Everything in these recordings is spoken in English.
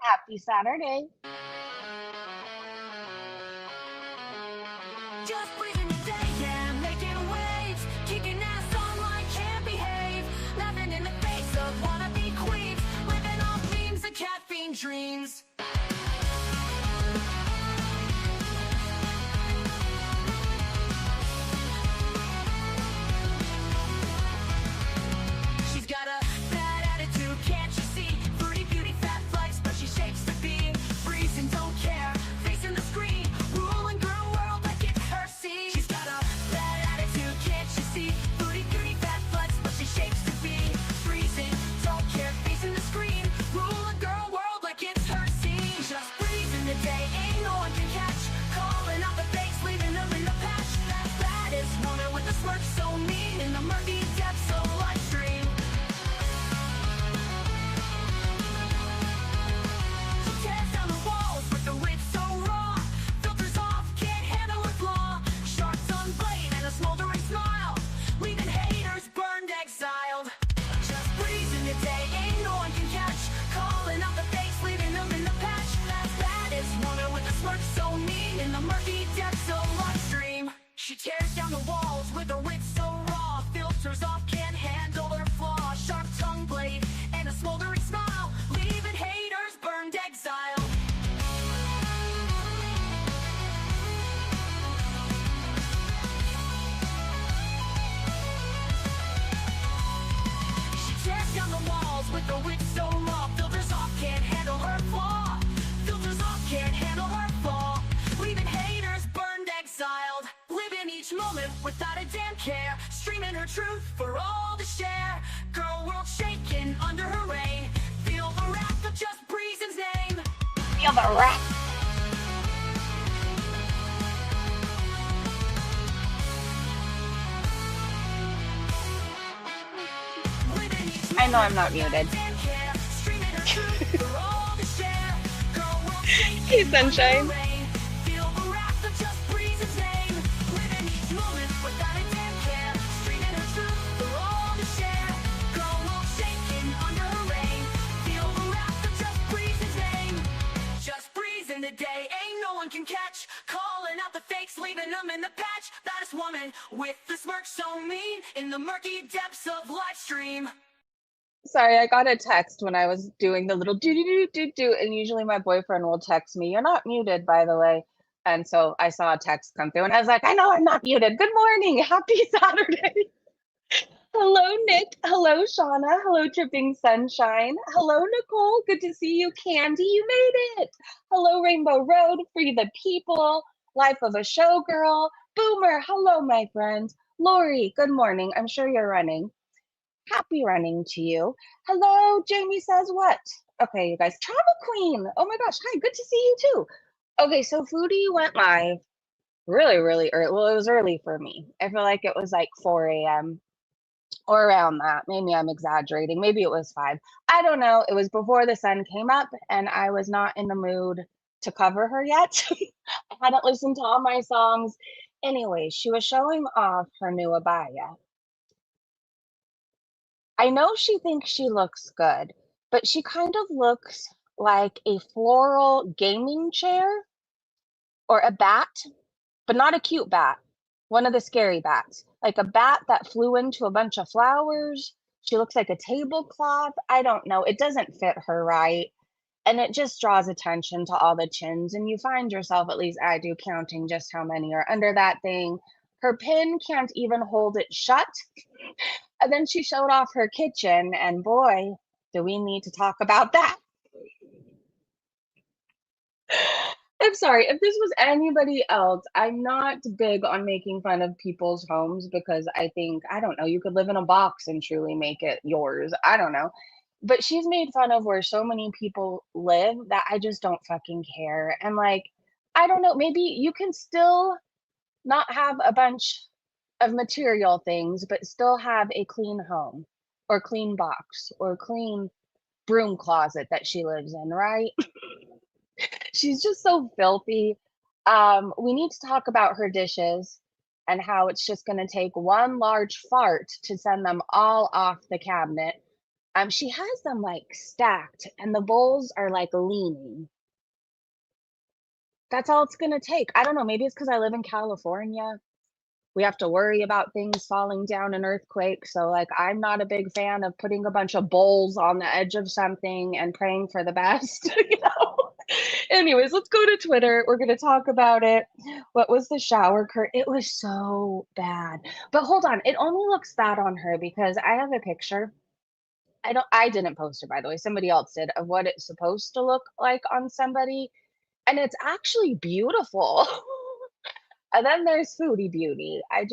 Happy Saturday. Just breathing today, yeah, making waves, kicking ass online, can't behave, laughing in the face of wannabe queens, living off memes and caffeine dreams. She's got a bad attitude, can't you see? Fruity beauty, fat flex, but she shapes the beam. Freezing, don't care, facing the screen, ruling girl world like it's her scene. She's got a bad attitude, can't you see? Fruity beauty, fat flex, but she shapes the beam. Freezing, don't care, facing the screen, ruling girl world like it's her scene. Just breezing the day, ain't no one can catch. Calling out the fakes, leaving them in the patch. That baddest woman with a smirk so mean in the murky depths of life stream. Tears down the walls with the wit so raw. Filters off, can't handle her flaw. Sharp tongue blade and a smoldering smile, leaving haters burned, exiled. Just breezing the day, ain't no one can catch. Calling out the fakes, leaving them in the patch. That baddest woman with a smirk so mean in the murky depths of life stream. She tears down the walls with a wit so raw. Filters off, can't handle her flaw. Sharp tongue blade and a smoldering smile, leaving haters burned, exiled. She tears down the walls with the wit so raw. Filters off, can't handle her flaw. Filters off, can't handle her fall, leaving haters burned, exiled. Living each moment without a damn care, streaming her truth for all to share. Girl world shaking under her reign, feel the wrath of just Breezen's name. Feel the rap. Living each I know I'm moment not without a muted. damn care, streaming her truth for all to share. Girl world shaking Hey, under her Sunshine. reign, feel the wrath of just Breezen's name. Living each moment without a damn care, streaming her truth for all to share. Girl world shaking under her reign, feel the wrath of just Breezen's name. Just breezing the day, ain't no one can catch. Calling out the fakes, leaving them in the patch. Baddest woman with the smirk so mean in the murky depths of live stream. Sorry, I got a text when I was doing the little do do do do do, and usually my boyfriend will text me, "You're not muted, by the way." And so I saw a text come through, and I was like, "I know I'm not muted. Good morning. Happy Saturday." Hello, Nick. Hello, Shauna. Hello, Dripping Sunshine. Hello, Nicole. Good to see you. Candy, you made it. Hello, Rainbow Road. Free the people. Life of a Showgirl. Boomer. Hello, my friend. Lori, good morning. I'm sure you're running. Happy running to you. Hello, Jamie says what? Okay, you guys. Travel Queen. Oh my gosh. Hi, good to see you too. Okay, so Foodie went live really, really early. Well, it was early for me. I feel like it was like 4 a.m. or around that. Maybe I'm exaggerating. Maybe it was 5. I don't know. It was before the sun came up, and I was not in the mood to cover her yet. I hadn't listened to all my songs. Anyway, she was showing off her new Abaya. I know she thinks she looks good, but she kind of looks like a floral gaming chair or a bat, but not a cute bat. One of the scary bats, like a bat that flew into a bunch of flowers. She looks like a tablecloth. I don't know. It doesn't fit her right. And it just draws attention to all the chins. And you find yourself, at least I do, counting just how many are under that thing. Her pin can't even hold it shut. And then she showed off her kitchen, and boy, do we need to talk about that. I'm sorry, if this was anybody else, I'm not big on making fun of people's homes because I think, I don't know, you could live in a box and truly make it yours. I don't know. But she's made fun of where so many people live that I just don't fucking care. And like, I don't know, maybe you can still not have a bunch of material things, but still have a clean home or clean box or clean broom closet that she lives in, right? She's just so filthy. We need to talk about her dishes and how it's just going to take one large fart to send them all off the cabinet. She has them, like, stacked, and the bowls are, like, leaning. That's all it's gonna take. I don't know, maybe it's because I live in California. We have to worry about things falling down in earthquakes, so, like, I'm not a big fan of putting a bunch of bowls on the edge of something and praying for the best, you know? Anyways, let's go to Twitter. We're gonna talk about it. What was the shower curtain? It was so bad. But hold on, it only looks bad on her because I have a picture. I didn't post it, by the way, somebody else did, of what it's supposed to look like on somebody, and it's actually beautiful. And then there's Foodie Beauty. I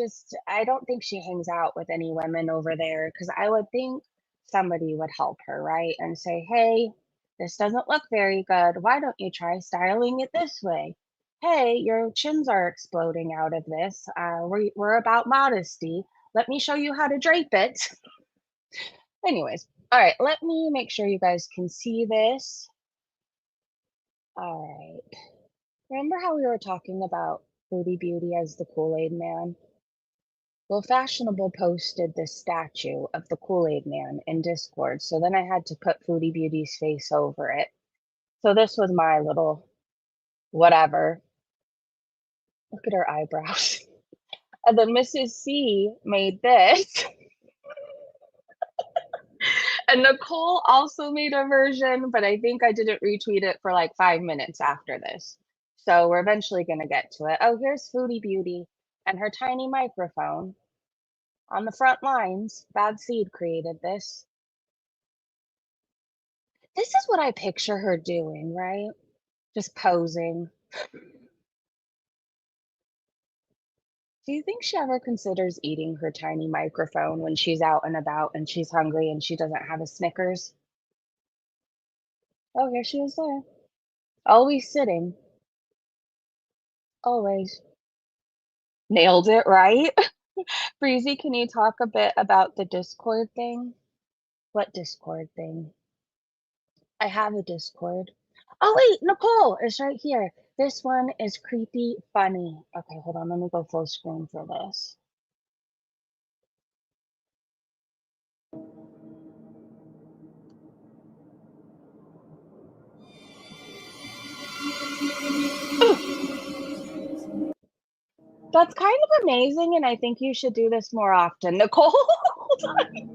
don't think she hangs out with any women over there because I would think somebody would help her, right? And say, "Hey, this doesn't look very good. Why don't you try styling it this way? Hey, your chins are exploding out of this. We're about modesty. Let me show you how to drape it." Anyways, all right, let me make sure you guys can see this. All right. Remember how we were talking about Foodie Beauty as the Kool-Aid man? Well, Fashionable posted this statue of the Kool-Aid man in Discord, so then I had to put Foodie Beauty's face over it. So this was my little whatever. Look at her eyebrows. And then Mrs. C made this. And Nicole also made a version, but I think I didn't retweet it for like 5 minutes after this. So we're eventually going to get to it. Oh, here's Foodie Beauty and her tiny microphone on the front lines. Bad Seed created this. This is what I picture her doing, right? Just posing. Do you think she ever considers eating her tiny microphone when she's out and about and she's hungry and she doesn't have a Snickers? Oh, here she is there. Always sitting. Always. Nailed it, right? Breezy, can you talk a bit about the Discord thing? What Discord thing? I have a Discord. Oh, wait, Nicole is right here. This one is creepy funny. Okay, hold on. Let me go full screen for this. That's kind of amazing, and I think you should do this more often. Nicole, hold on.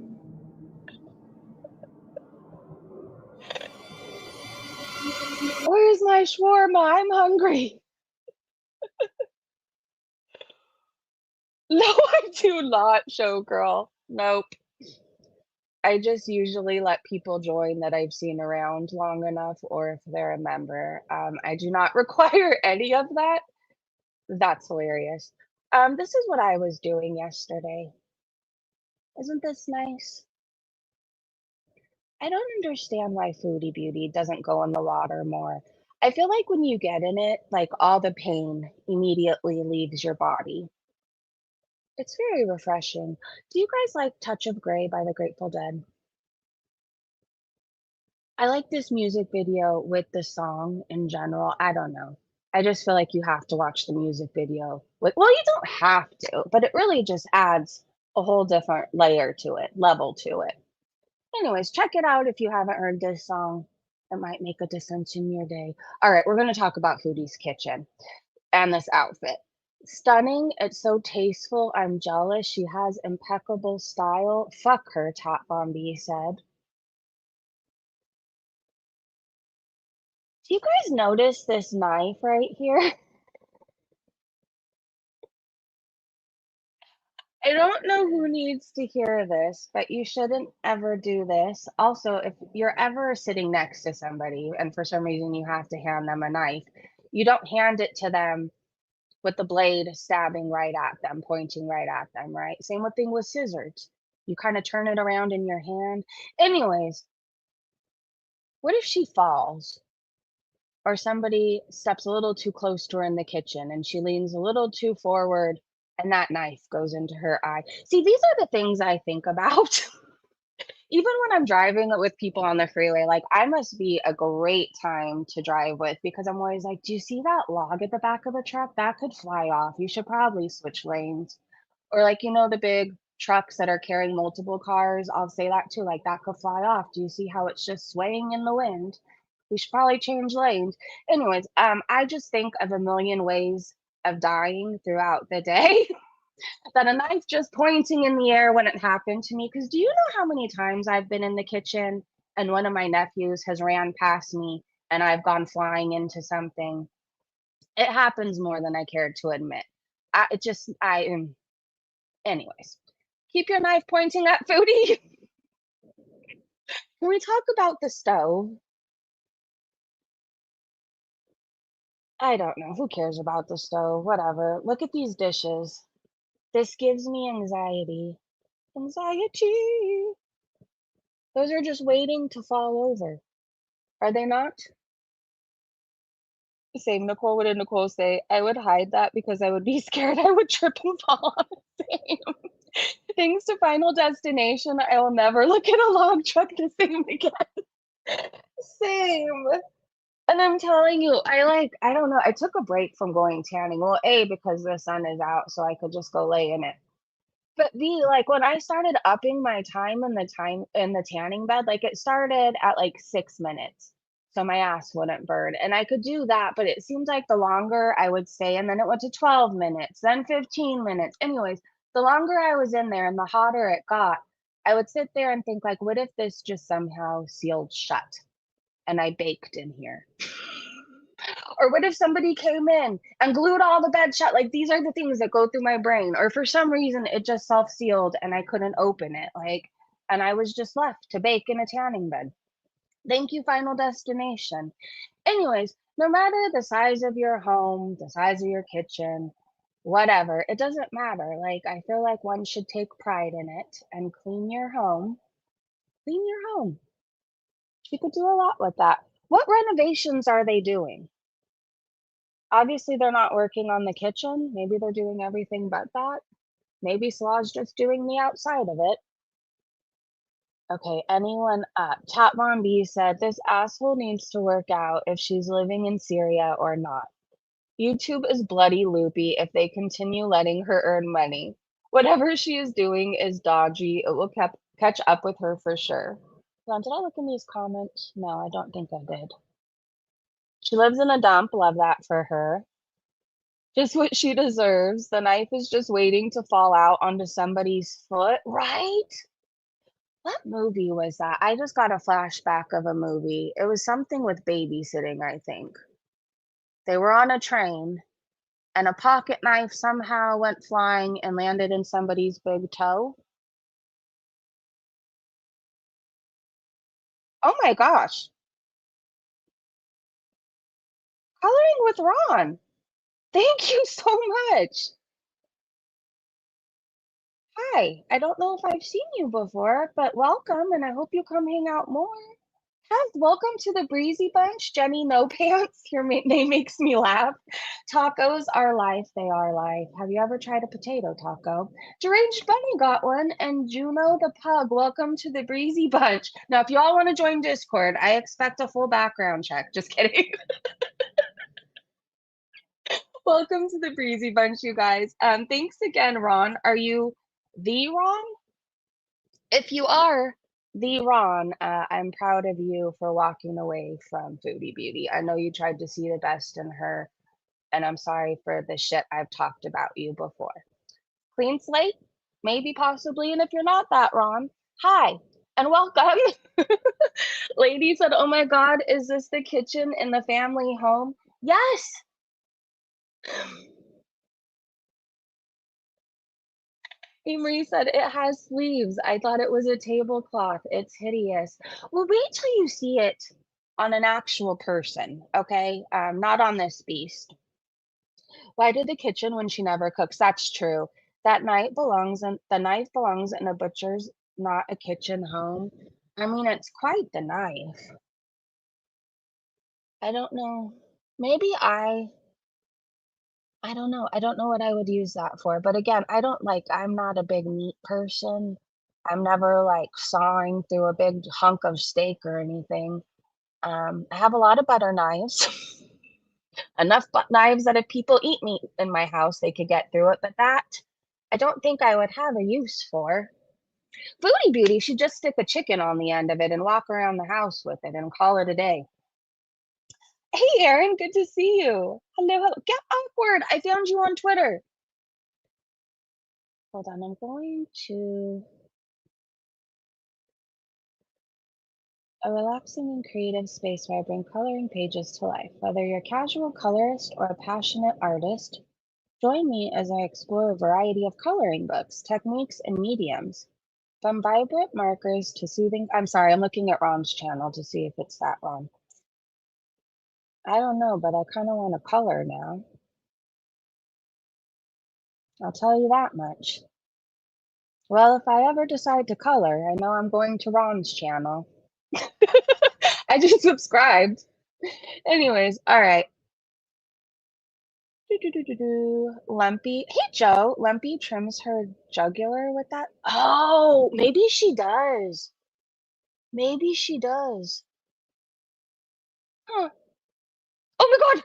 Where's my shawarma? I'm hungry. No, I do not, showgirl. Nope. I just usually let people join that I've seen around long enough, or if they're a member. I do not require any of that. That's hilarious. This is what I was doing yesterday. Isn't this nice? I don't understand why Foodie Beauty doesn't go in the water more. I feel like when you get in it, like all the pain immediately leaves your body. It's very refreshing. Do you guys like Touch of Grey by the Grateful Dead? I like this music video with the song in general. I don't know. I just feel like you have to watch the music video with, well, you don't have to, but it really just adds a whole different layer to it, level to it. Anyways, check it out if you haven't heard this song. It might make a difference in your day. All right, we're going to talk about Foodie's kitchen and this outfit. Stunning. It's so tasteful. I'm jealous. She has impeccable style. Fuck her, Top Bombie said. Do you guys notice this knife right here? I don't know who needs to hear this, but you shouldn't ever do this. Also, if you're ever sitting next to somebody and for some reason you have to hand them a knife, you don't hand it to them with the blade stabbing right at them, pointing right at them, right? Same with thing with scissors. You kind of turn it around in your hand. Anyways, what if she falls or somebody steps a little too close to her in the kitchen and she leans a little too forward and that knife goes into her eye? See, these are the things I think about. Even when I'm driving with people on the freeway, like I must be a great time to drive with because I'm always like, do you see that log at the back of the truck? That could fly off. You should probably switch lanes. Or like, the big trucks that are carrying multiple cars, I'll say that too, like, "That could fly off. Do you see how it's just swaying in the wind? We should probably change lanes." Anyways, I just think of a million ways of dying throughout the day that a knife just pointing in the air when it happened to me. Because do you know how many times I've been in the kitchen and one of my nephews has ran past me and I've gone flying into something? It happens more than I care to admit. I am, anyways. Keep your knife pointing at Foodie. Can we talk about the stove? I don't know. Who cares about the stove? Whatever. Look at these dishes. This gives me anxiety. Anxiety. Those are just waiting to fall over. Are they not? Same, Nicole. What did Nicole say? I would hide that because I would be scared I would trip and fall on it. Same. Thanks to Final Destination, I will never look at a log truck the same again. Same. And I'm telling you, I don't know, I took a break from going tanning. Well, A, because the sun is out, so I could just go lay in it. But B, like when I started upping my time in the tanning bed, like it started at like 6 minutes. So my ass wouldn't burn. And I could do that, but it seemed like the longer I would stay, and then it went to 12 minutes, then 15 minutes. Anyways, the longer I was in there and the hotter it got, I would sit there and think, like, what if this just somehow sealed shut and I baked in here? Or what if somebody came in and glued all the bed shut? Like these are the things that go through my brain. Or for some reason it just self-sealed and I couldn't open it. Like, and I was just left to bake in a tanning bed. Thank you, Final Destination. Anyways, no matter the size of your home, the size of your kitchen, whatever, it doesn't matter. Like I feel like one should take pride in it and clean your home. Clean your home. You could do a lot with that. What renovations are they doing? Obviously, they're not working on the kitchen. Maybe they're doing everything but that. Maybe Slaw's just doing the outside of it. Okay, anyone up? Tat Von B said, this asshole needs to work out if she's living in Syria or not. YouTube is bloody loopy if they continue letting her earn money. Whatever she is doing is dodgy. It will catch up with her for sure. Hold on, did I look in these comments? No, I don't think I did. She lives in a dump. Love that for her. Just what she deserves. The knife is just waiting to fall out onto somebody's foot, right? What movie was that? I just got a flashback of a movie. It was something with babysitting, I think. They were on a train, and a pocket knife somehow went flying and landed in somebody's big toe. Oh my gosh. Coloring with Ron. Thank you so much. Hi. I don't know if I've seen you before, but welcome, and I hope you come hang out more. Welcome to the Breezy Bunch, Jenny No Pants. Your name makes me laugh. Tacos are life, they are life. Have you ever tried a potato taco? Deranged Bunny got one, and Juno the Pug. Welcome to the Breezy Bunch. Now, if you all want to join Discord, I expect a full background check. Just kidding. Welcome to the Breezy Bunch, you guys. Thanks again, Ron. Are you the Ron? If you are the Ron, I'm proud of you for walking away from Foodie Beauty. I know you tried to see the best in her, and I'm sorry for the shit I've talked about you before. Clean slate? Maybe, possibly. And if you're not that Ron, hi and welcome. Lady said, oh my God, is this the kitchen in the family home? Yes. Emery said, it has sleeves. I thought it was a tablecloth. It's hideous. Well, wait till you see it on an actual person, okay? Not on this beast. Why did the kitchen when she never cooks? That's true. The knife belongs in a butcher's, not a kitchen home. I mean, it's quite the knife. I don't know. Maybe I don't know. I don't know what I would use that for. But again, I'm not a big meat person. I'm never like sawing through a big hunk of steak or anything. I have a lot of butter knives, enough knives that if people eat meat in my house, they could get through it. But that I don't think I would have a use for. Foodie Beauty should just stick a chicken on the end of it and walk around the house with it and call it a day. Hey, Erin, good to see you. Hello, hello. Get awkward. I found you on Twitter. Hold on, I'm going to a relaxing and creative space where I bring coloring pages to life. Whether you're a casual colorist or a passionate artist, join me as I explore a variety of coloring books, techniques, and mediums. From vibrant markers to soothing. I'm sorry, I'm looking at Ron's channel to see if it's that Ron. I don't know, but I kind of want to color now. I'll tell you that much. Well, if I ever decide to color, I know I'm going to Ron's channel. I just subscribed. Anyways, all right. Lumpy. Hey, Joe. Lumpy trims her jugular with that. Oh, maybe she does. Maybe she does. Huh. Oh my God.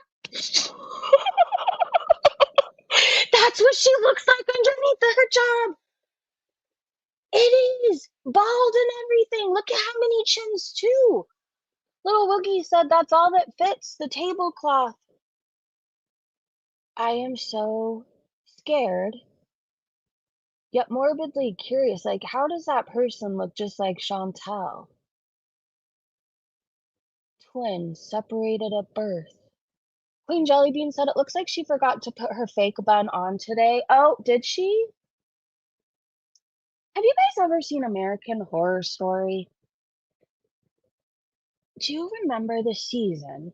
That's what she looks like underneath the hijab. It is bald and everything. Look at how many chins too. Little Woogie said that's all that fits the tablecloth. I am so scared, yet morbidly curious. Like, how does that person look just like Chantal? Twins separated at birth. Queen Jellybean said it looks like she forgot to put her fake bun on today. Oh, did she? Have you guys ever seen American Horror Story? Do you remember the season?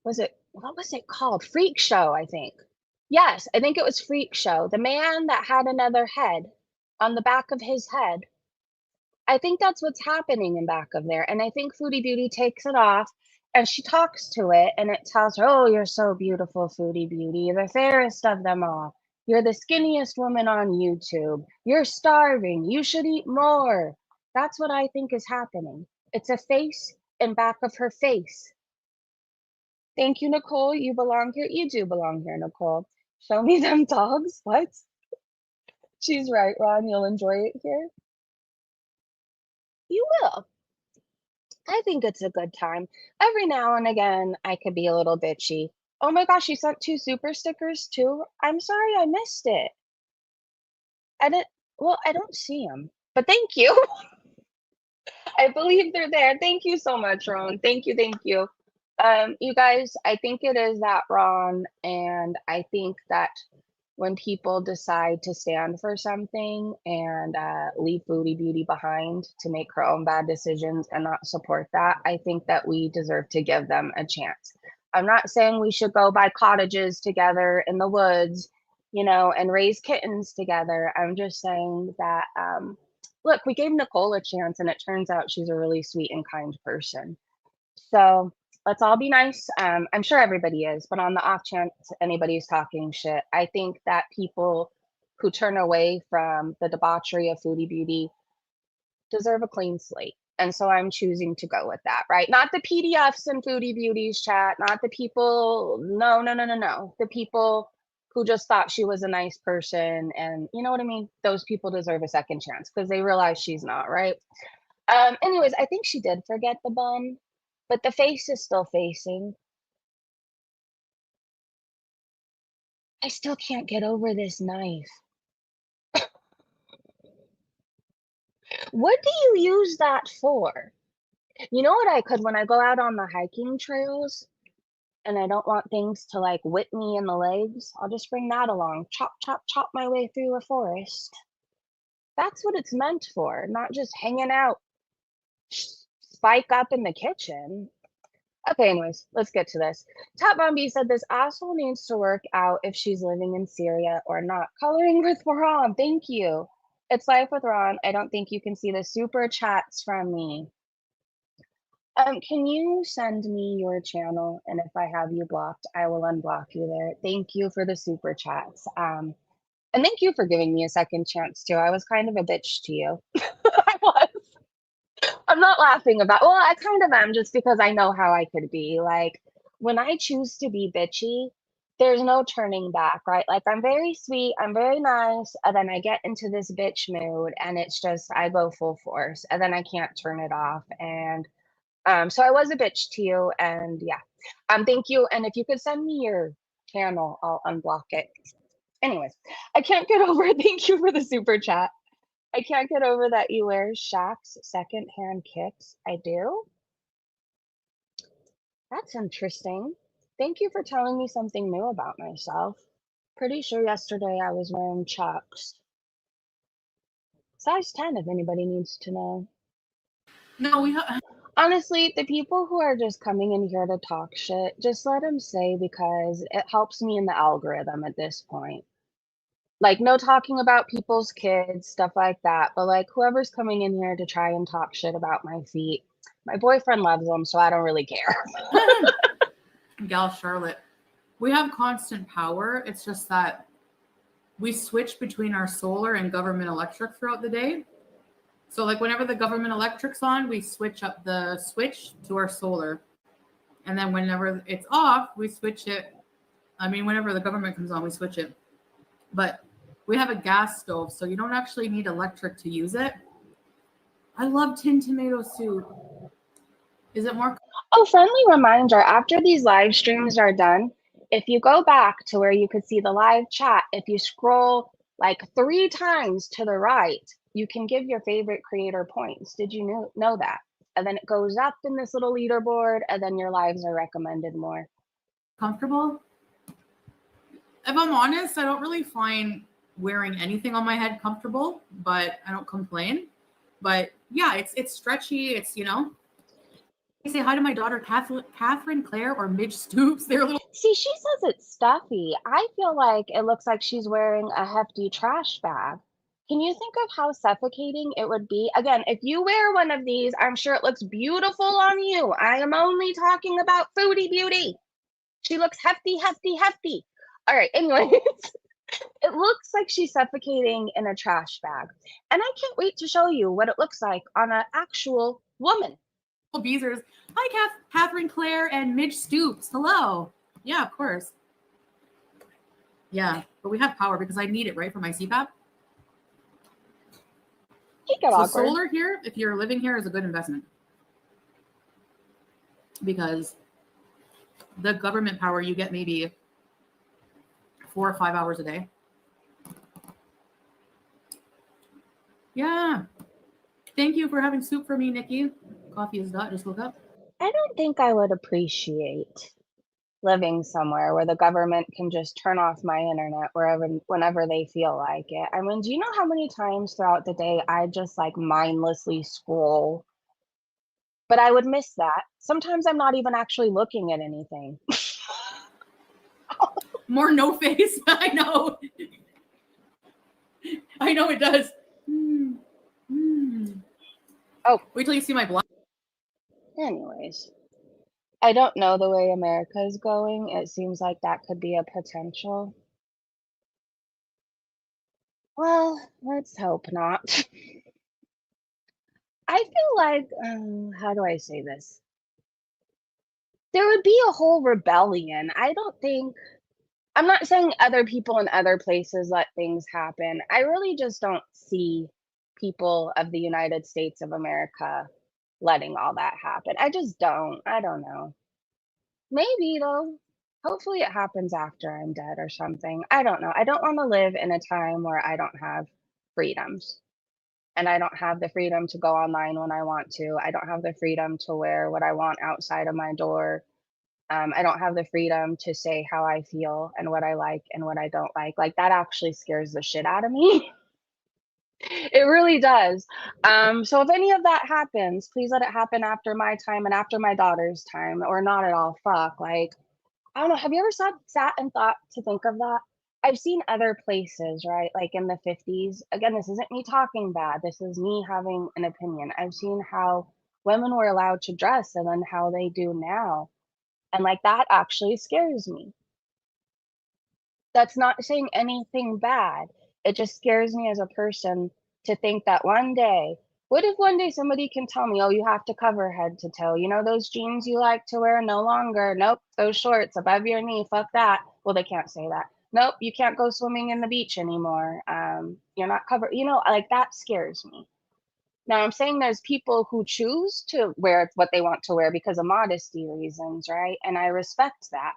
What was it called? Freak Show, I think. Yes, I think it was Freak Show. The man that had another head on the back of his head. I think that's what's happening in back of there. And I think Foodie Beauty takes it off and she talks to it and it tells her, "Oh, you're so beautiful, Foodie Beauty. You're the fairest of them all. You're the skinniest woman on YouTube. You're starving. You should eat more." That's what I think is happening. It's a face in back of her face. Thank you, Nicole. You belong here. You do belong here, Nicole. Show me them dogs. What? She's right, Ron. You'll enjoy it here. You will. I think it's a good time. Every now and again, I could be a little bitchy. Oh my gosh, you sent 2 super stickers too? I'm sorry I missed it. I didn't, well, I don't see them, but thank you. I believe they're there. Thank you so much, Ron. Thank you, thank you. You guys, I think it is that Ron, and I think that when people decide to stand for something and leave Foodie Beauty behind to make her own bad decisions and not support that, I think that we deserve to give them a chance. I'm not saying we should go buy cottages together in the woods, you know, and raise kittens together. I'm just saying that, look, we gave Nicole a chance and it turns out she's a really sweet and kind person. So let's all be nice. I'm sure everybody is, but on the off chance anybody's talking shit, I think that people who turn away from the debauchery of Foodie Beauty deserve a clean slate. And so I'm choosing to go with that, right? Not the PDFs and Foodie Beauty's chat, not the people, no, no, no, no, no. The people who just thought she was a nice person. And you know what I mean? Those people deserve a second chance because they realize she's not, right? Anyways, I think she did forget the bun, but the face is still facing. I still can't get over this knife. What do you use that for? You know what I could when I go out on the hiking trails and I don't want things to like whip me in the legs, I'll just bring that along. Chop, chop, chop my way through a forest. That's what it's meant for, not just hanging out, spike up in the kitchen. Okay, anyways, let's get to this. Top Bombi said this asshole needs to work out if she's living in Syria or not. Coloring with Ron, thank you. It's life with Ron. I don't think you can see the super chats from me. Can you send me your channel? And if I have you blocked, I will unblock you there. Thank you for the super chats. And thank you for giving me a second chance too. I was kind of a bitch to you. I was. I'm not laughing about, well, I kind of am just because I know how I could be. Like when I choose to be bitchy, there's no turning back, right? Like, I'm very sweet, I'm very nice, and then I get into this bitch mood, and it's just I go full force, and then I can't turn it off. And so I was a bitch to you, and yeah. Thank you. And if you could send me your channel, I'll unblock it. Anyways, I can't get over thank you for the super chat. I can't get over that you wear Shaq's secondhand kicks. I do? That's interesting. Thank you for telling me something new about myself. Pretty sure yesterday I was wearing Chucks. Size 10 if anybody needs to know. No, Honestly, the people who are just coming in here to talk shit, just let them say, because it helps me in the algorithm at this point. Like, no talking about people's kids, stuff like that. But like, whoever's coming in here to try and talk shit about my feet, my boyfriend loves them, so I don't really care. Gal Charlotte, we have constant power. It's just that we switch between our solar and government electric throughout the day. So like whenever the government electric's on, we switch up the switch to our solar. And then whenever it's off, we switch it. I mean, whenever the government comes on, we switch it. But we have a gas stove, so you don't actually need electric to use it. I love tin tomato soup. Is it more? Oh, friendly reminder, after these live streams are done, if you go back to where you could see the live chat, if you scroll like 3 times to the right, you can give your favorite creator points. Did you know that? And then it goes up in this little leaderboard, and then your lives are recommended more. Comfortable? If I'm honest, I don't really find wearing anything on my head comfortable, but I don't complain. But yeah, it's stretchy. It's, you know. I say hi to my daughter, Catherine Claire, or Midge Stoops. They're a little. See, she says it's stuffy. I feel like it looks like she's wearing a hefty trash bag. Can you think of how suffocating it would be? Again, if you wear one of these, I'm sure it looks beautiful on you. I am only talking about Foodie Beauty. She looks hefty, hefty, hefty. All right, anyways, it looks like she's suffocating in a trash bag. And I can't wait to show you what it looks like on an actual woman. Beezers. Hi, Catherine Claire and Midge Stoops. Hello. Yeah, of course. Yeah, but we have power because I need it, right, for my CPAP. So solar here, if you're living here, is a good investment because the government power you get maybe 4 or 5 hours a day. Yeah. Thank you for having soup for me, Nikki. Coffee is not. Just woke up. I don't think I would appreciate living somewhere where the government can just turn off my internet whenever they feel like it. I mean, do you know how many times throughout the day I just like mindlessly scroll? But I would miss that. Sometimes I'm not even actually looking at anything. More no face. I know. I know it does. Oh, wait till you see my blood. Anyways, I don't know the way America is going. It seems like that could be a potential. Well, let's hope not. I feel like, how do I say this? There would be a whole rebellion. I'm not saying other people in other places let things happen. I really just don't see people of the United States of America letting all that happen. I just don't. I don't know. Maybe though. Hopefully it happens after I'm dead or something. I don't know. I don't want to live in a time where I don't have freedoms. And I don't have the freedom to go online when I want to. I don't have the freedom to wear what I want outside of my door. I don't have the freedom to say how I feel and what I like and what I don't like. Like, that actually scares the shit out of me. It really does. So if any of that happens, please let it happen after my time and after my daughter's time, or not at all. Fuck. Like, I don't know. Have you ever sat and thought to think of that? I've seen other places, right? Like in the 50s. Again, this isn't me talking bad. This is me having an opinion. I've seen how women were allowed to dress and then how they do now. And like, that actually scares me. That's not saying anything bad. It just scares me as a person to think that one day, what if one day somebody can tell me, oh, you have to cover head to toe? You know, those jeans you like to wear no longer. Nope, those shorts above your knee. Fuck that. Well, they can't say that. Nope, you can't go swimming in the beach anymore. You're not covered. You know, like that scares me. Now, I'm saying there's people who choose to wear what they want to wear because of modesty reasons, right? And I respect that.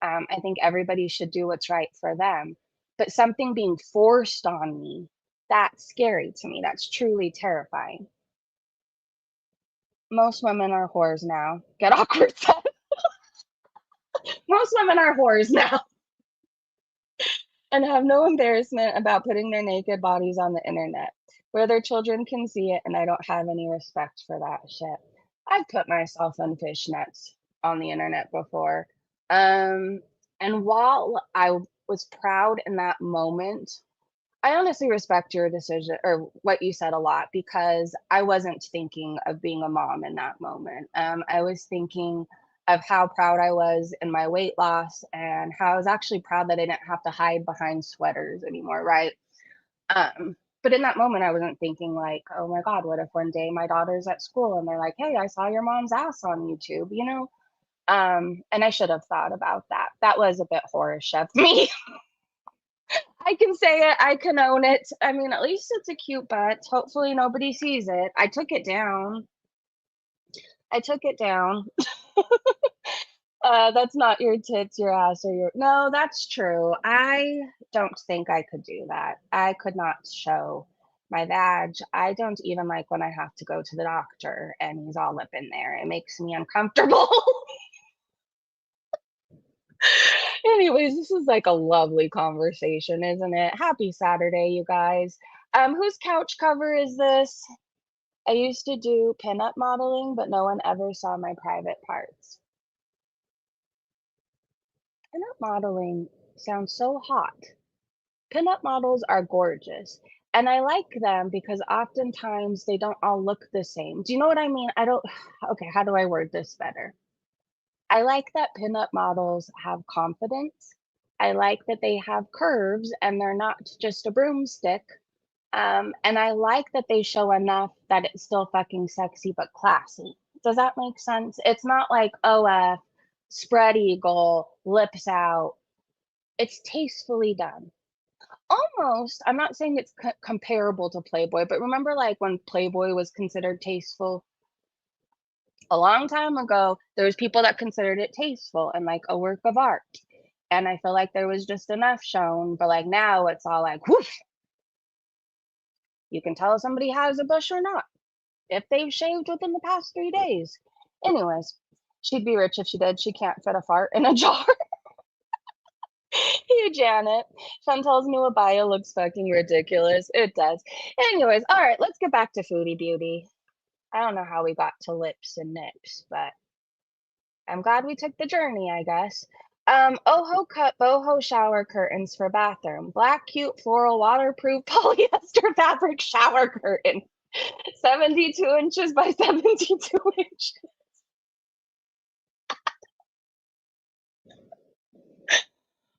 I think everybody should do what's right for them. But something being forced on me, that's scary to me. That's truly terrifying. Most women are whores now. Get awkward said. Most women are whores now and have no embarrassment about putting their naked bodies on the internet where their children can see it, and I don't have any respect for that shit. I've put myself in fishnets on the internet before. And while I was proud in that moment, I honestly respect your decision or what you said a lot because I wasn't thinking of being a mom in that moment. I was thinking of how proud I was in my weight loss and how I was actually proud that I didn't have to hide behind sweaters anymore, right? But in that moment, I wasn't thinking like, oh my God, what if one day my daughter's at school and they're like, hey, I saw your mom's ass on YouTube, you know? And I should have thought about that. That was a bit whorish of me. I can say it. I can own it. I mean, at least it's a cute butt. Hopefully nobody sees it. I took it down. I took it down. That's not your tits, your ass, or your. No, that's true. I don't think I could do that. I could not show my vag. I don't even like when I have to go to the doctor and he's all up in there. It makes me uncomfortable. Anyways, this is like a lovely conversation, isn't it? Happy Saturday, you guys. Whose couch cover is this? I used to do pinup modeling, but no one ever saw my private parts. Pinup modeling sounds so hot. Pinup models are gorgeous, and I like them because oftentimes they don't all look the same. Do you know what I mean? I don't. Okay, how do I word this better? I like that pinup models have confidence. I like that they have curves and they're not just a broomstick. And I like that they show enough that it's still fucking sexy but classy. Does that make sense? It's not like OF, spread eagle, lips out. It's tastefully done. Almost, I'm not saying it's comparable to Playboy, but remember like when Playboy was considered tasteful? A long time ago, there was people that considered it tasteful and like a work of art. And I feel like there was just enough shown, but like now it's all like, whoosh. You can tell if somebody has a bush or not, if they've shaved within the past 3 days. Anyways, she'd be rich if she did. She can't fit a fart in a jar. Hey, Janet. Chantal's new abaya looks fucking ridiculous. It does. Anyways, all right, let's get back to Foodie Beauty. I don't know how we got to lips and nips, but I'm glad we took the journey, I guess. Oho cut boho shower curtains for bathroom. Black, cute, floral, waterproof polyester fabric shower curtain. 72 inches by 72 inches.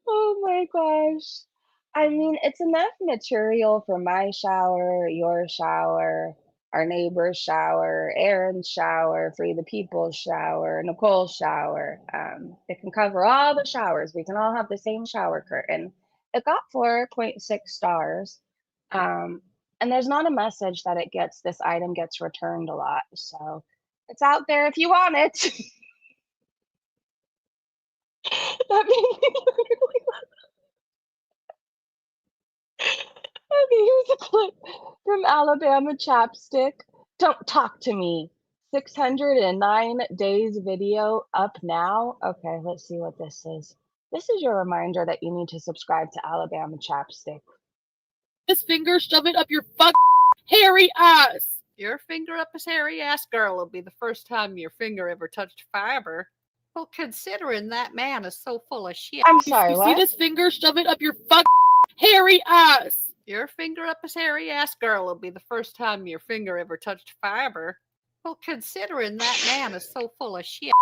Oh my gosh. I mean, it's enough material for my shower, your shower, our neighbor's shower, Aaron's shower, Free the People's shower, Nicole's shower. It can cover all the showers. We can all have the same shower curtain. It got 4.6 stars. And there's not a message that it gets, this item gets returned a lot. So it's out there if you want it. That made me really okay, here's a clip from Alabama Chapstick. Don't talk to me. 609 days video up now. Okay, let's see what this is. This is your reminder that you need to subscribe to Alabama Chapstick. This finger, shove it up your hairy ass. Your finger up his hairy ass, girl, will be the first time your finger ever touched fiber. Well, considering that man is so full of shit. I'm sorry, you what? See this finger, shove it up your hairy ass. Your finger up his hairy ass, girl, will be the first time your finger ever touched fiber. Well, considering that man is so full of shit,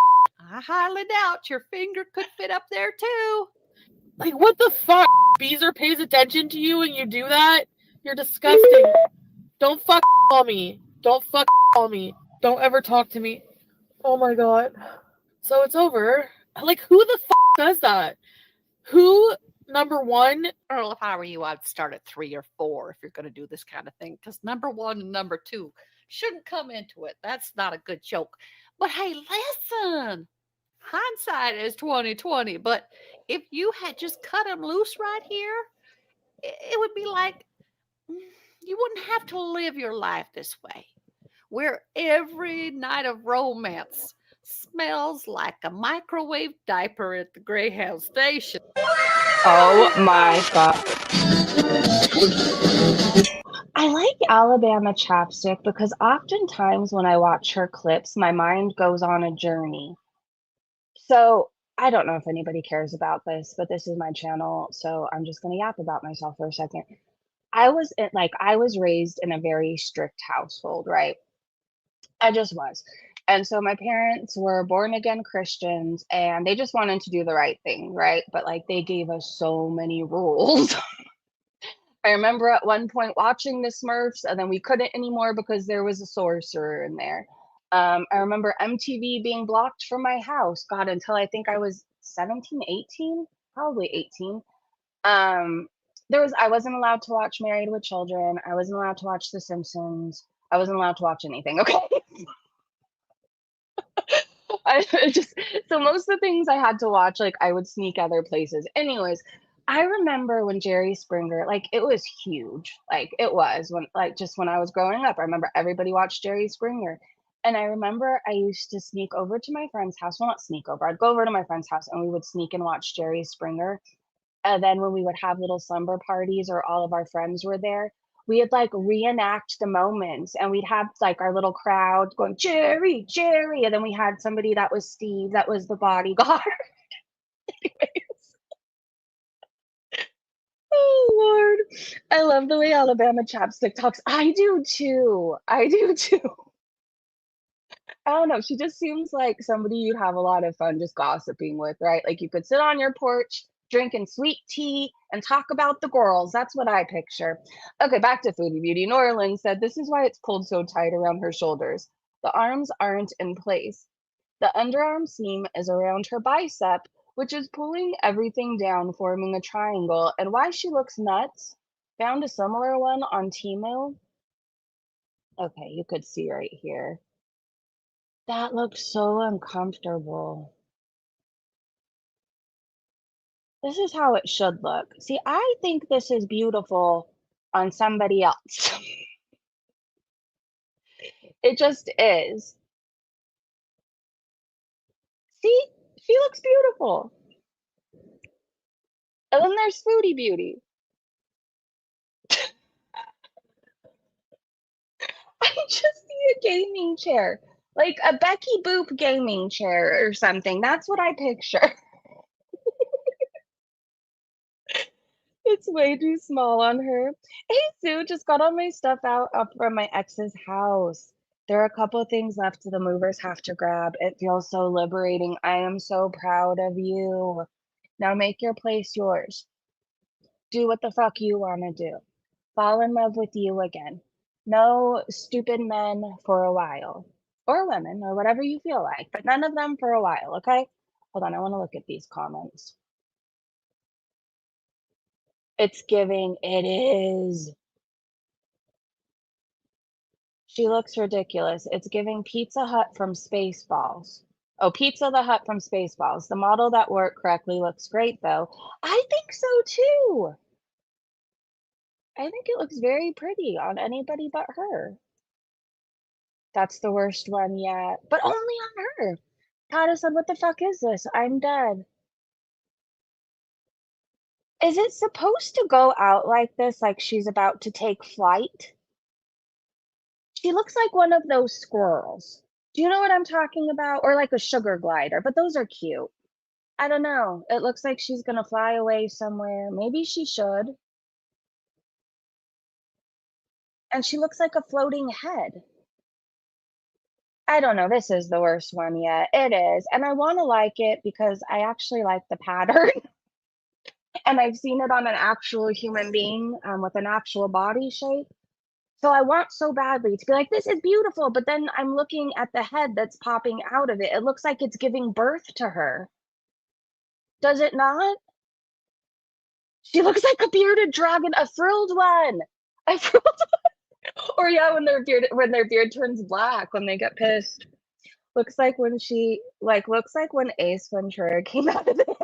I highly doubt your finger could fit up there too. Like, what the fuck? Beezer pays attention to you and you do that? You're disgusting. Don't fuck call me. Don't fuck call me. Don't ever talk to me. Oh my god. So it's over. Like, who the fuck does that? Who number one, Earl, if I were you, I'd start at 3 or 4 if you're going to do this kind of thing. Because number 1 and number 2 shouldn't come into it. That's not a good joke. But hey, listen, hindsight is 2020. But if you had just cut him loose right here, it would be like you wouldn't have to live your life this way, where every night of romance smells like a microwave diaper at the Greyhound station. Oh my God. I like Alabama Chapstick because oftentimes when I watch her clips, my mind goes on a journey. So I don't know if anybody cares about this, but this is my channel, so I'm just gonna yap about myself for a second. I was raised in a very strict household, right? I just was. And so my parents were born again Christians and they just wanted to do the right thing, right? But like they gave us so many rules. I remember at one point watching the Smurfs and then we couldn't anymore because there was a sorcerer in there. I remember MTV being blocked from my house, God, until I think I was 17, 18, probably 18. I wasn't allowed to watch Married with Children. I wasn't allowed to watch The Simpsons. I wasn't allowed to watch anything, okay? So most of the things I had to watch, like I would sneak other places. Anyways, I remember when Jerry Springer, like it was huge. Like it was just when I was growing up. I remember everybody watched Jerry Springer. And I remember I used to sneak over to my friend's house. Well, not sneak over. I'd go over to my friend's house and we would sneak and watch Jerry Springer. And then when we would have little slumber parties or all of our friends were there, we'd like reenact the moments and we'd have like our little crowd going, Jerry, Jerry. And then we had somebody that was Steve, that was the bodyguard. Oh, Lord. I love the way Alabama Chapstick talks. I do too. I do too. I don't know. She just seems like somebody you'd have a lot of fun just gossiping with, right? Like you could sit on your porch drinking sweet tea and talk about the girls. That's what I picture. Okay, back to Foodie Beauty. Norlin said, this is why it's pulled so tight around her shoulders. The arms aren't in place. The underarm seam is around her bicep, which is pulling everything down, forming a triangle. And why she looks nuts? Found a similar one on Temu. Okay, you could see right here. That looks so uncomfortable. This is how it should look. See, I think this is beautiful on somebody else. It just is. See, she looks beautiful. And then there's Foodie Beauty. I just see a gaming chair, like a Becky Boop gaming chair or something. That's what I picture. It's way too small on her. Hey, Sue, just got all my stuff out up from my ex's house. There are a couple things left the movers have to grab. It feels so liberating. I am so proud of you. Now make your place yours. Do what the fuck you want to do. Fall in love with you again. No stupid men for a while. Or women, or whatever you feel like, but none of them for a while, okay? Hold on, I want to look at these comments. It's giving, it is. She looks ridiculous. It's giving Pizza Hut from Spaceballs. Oh, Pizza the Hut from Spaceballs. The model that worked correctly looks great, though. I think so, too. I think it looks very pretty on anybody but her. That's the worst one yet, but only on her. Tata said, what the fuck is this? I'm dead. Is it supposed to go out like this, like she's about to take flight? She looks like one of those squirrels. Do you know what I'm talking about? Or like a sugar glider, but those are cute. I don't know. It looks like she's gonna fly away somewhere. Maybe she should. And she looks like a floating head. I don't know. This is the worst one yet. It is. And I want to like it because I actually like the pattern. And I've seen it on an actual human being with an actual body shape. So I want so badly to be like, this is beautiful. But then I'm looking at the head that's popping out of it. It looks like it's giving birth to her. Does it not? She looks like a bearded dragon, a frilled one. A frilled or yeah, when their beard turns black when they get pissed. Looks like when Ace Ventura came out of the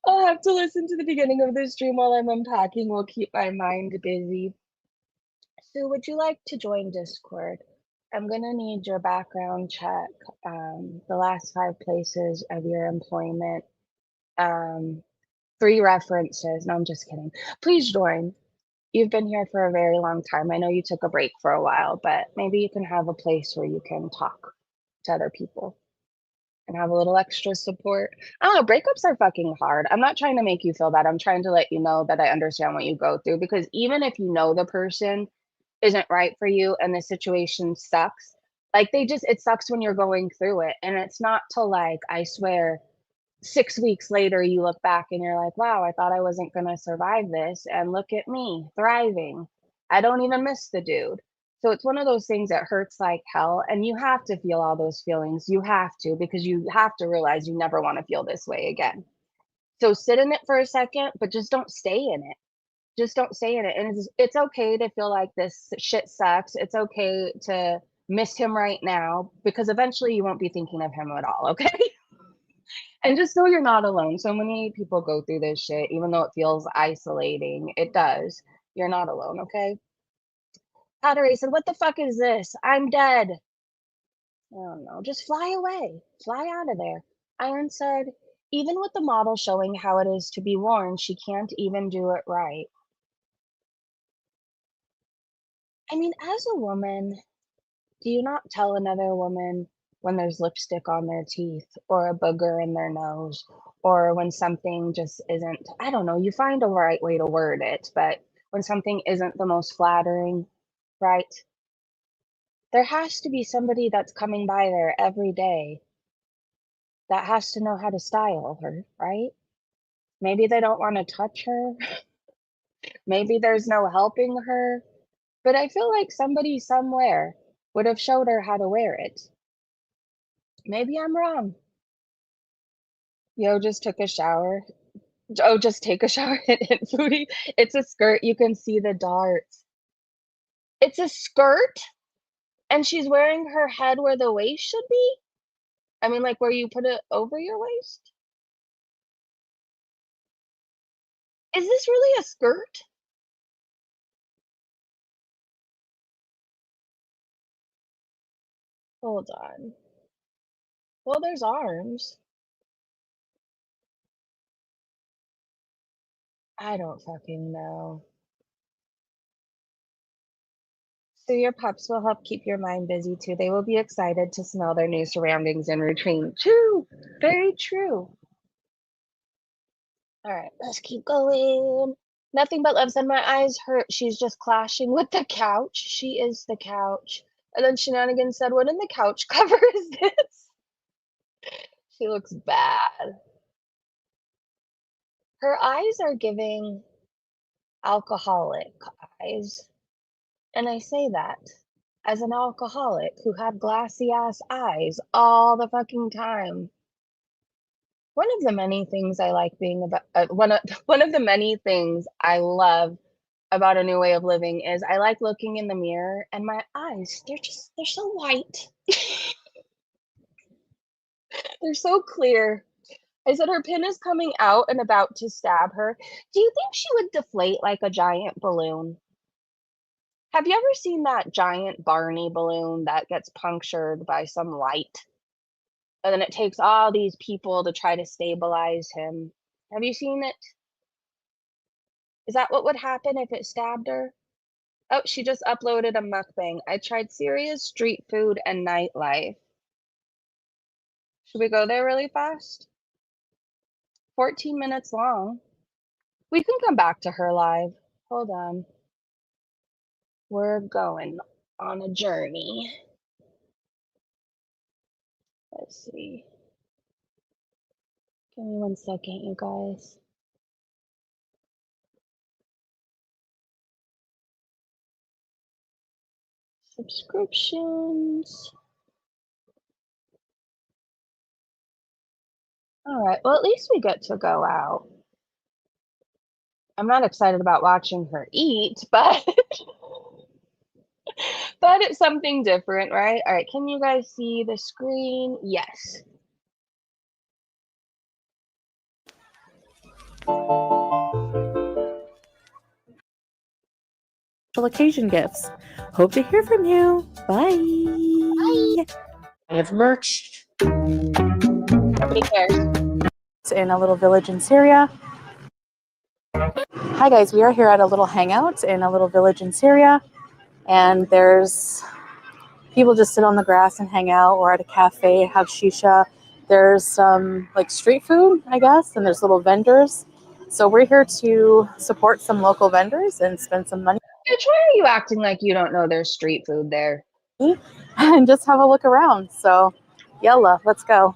I'll have to listen to the beginning of this stream while I'm unpacking. Will keep my mind busy. So would you like to join Discord? I'm gonna need your background check, the last 5 places of your employment, 3 references. No, I'm just kidding. Please join. You've been here for a very long time. I know you took a break for a while, but maybe you can have a place where you can talk to other people and have a little extra support. I don't know, breakups are fucking hard. I'm not trying to make you feel bad. I'm trying to let you know that I understand what you go through because even if you know the person isn't right for you and the situation sucks, like it sucks when you're going through it. And it's not till like, I swear, 6 weeks later, you look back and you're like, wow, I thought I wasn't going to survive this. And look at me thriving. I don't even miss the dude. So it's one of those things that hurts like hell. And you have to feel all those feelings. You have to, because you have to realize you never want to feel this way again. So sit in it for a second, but just don't stay in it. Just don't stay in it. And it's okay to feel like this shit sucks. It's okay to miss him right now because eventually you won't be thinking of him at all. Okay. And just know you're not alone. So many people go through this shit, even though it feels isolating. It does. You're not alone, okay? Pottery said, what the fuck is this? I'm dead. I don't know. Just fly away. Fly out of there. Iron said, even with the model showing how it is to be worn, she can't even do it right. I mean, as a woman, do you not tell another woman when there's lipstick on their teeth or a booger in their nose or when something just isn't, I don't know, you find a right way to word it, but when something isn't the most flattering, right? There has to be somebody that's coming by there every day that has to know how to style her, right? Maybe they don't want to touch her. Maybe there's no helping her. But I feel like somebody somewhere would have showed her how to wear it. Maybe I'm wrong. Yo, just took a shower. Oh, just take a shower and hit Foodie. It's a skirt. You can see the darts. It's a skirt, and she's wearing her head where the waist should be. I mean, like where you put it over your waist. Is this really a skirt? Hold on. Well, there's arms. I don't fucking know. So your pups will help keep your mind busy too. They will be excited to smell their new surroundings and routine. True. Very true. All right, let's keep going. Nothing but love said, my eyes hurt. She's just clashing with the couch. She is the couch. And then Shenanigans said, what in the couch cover is this? She looks bad. Her eyes are giving alcoholic eyes. And I say that as an alcoholic who had glassy ass eyes all the fucking time. One of the many things I like being about one of the many things I love about a new way of living is I like looking in the mirror and my eyes, they're so white. They're so clear. I said her pin is coming out and about to stab her. Do you think she would deflate like a giant balloon? Have you ever seen that giant Barney balloon that gets punctured by some light? And then it takes all these people to try to stabilize him. Have you seen it? Is that what would happen if it stabbed her? Oh, she just uploaded a mukbang. I tried Syria's street food and nightlife. Should we go there really fast? 14 minutes long. We can come back to her live. Hold on. We're going on a journey. Let's see. Give me 1 second, you guys. Subscriptions. All right. Well, at least we get to go out. I'm not excited about watching her eat, but but it's something different, right? All right. Can you guys see the screen? Yes. Occasion gifts. Hope to hear from you. Bye. I have merch. Nobody cares. It's in a little village in Syria. Hi guys, we are here at a little hangout in a little village in Syria, and there's people just sit on the grass and hang out, or at a cafe, have shisha. There's some like street food, I guess, and there's little vendors. So we're here to support some local vendors and spend some money Bitch, why are you acting like you don't know there's street food there? and just have a look around. So, yalla, let's go.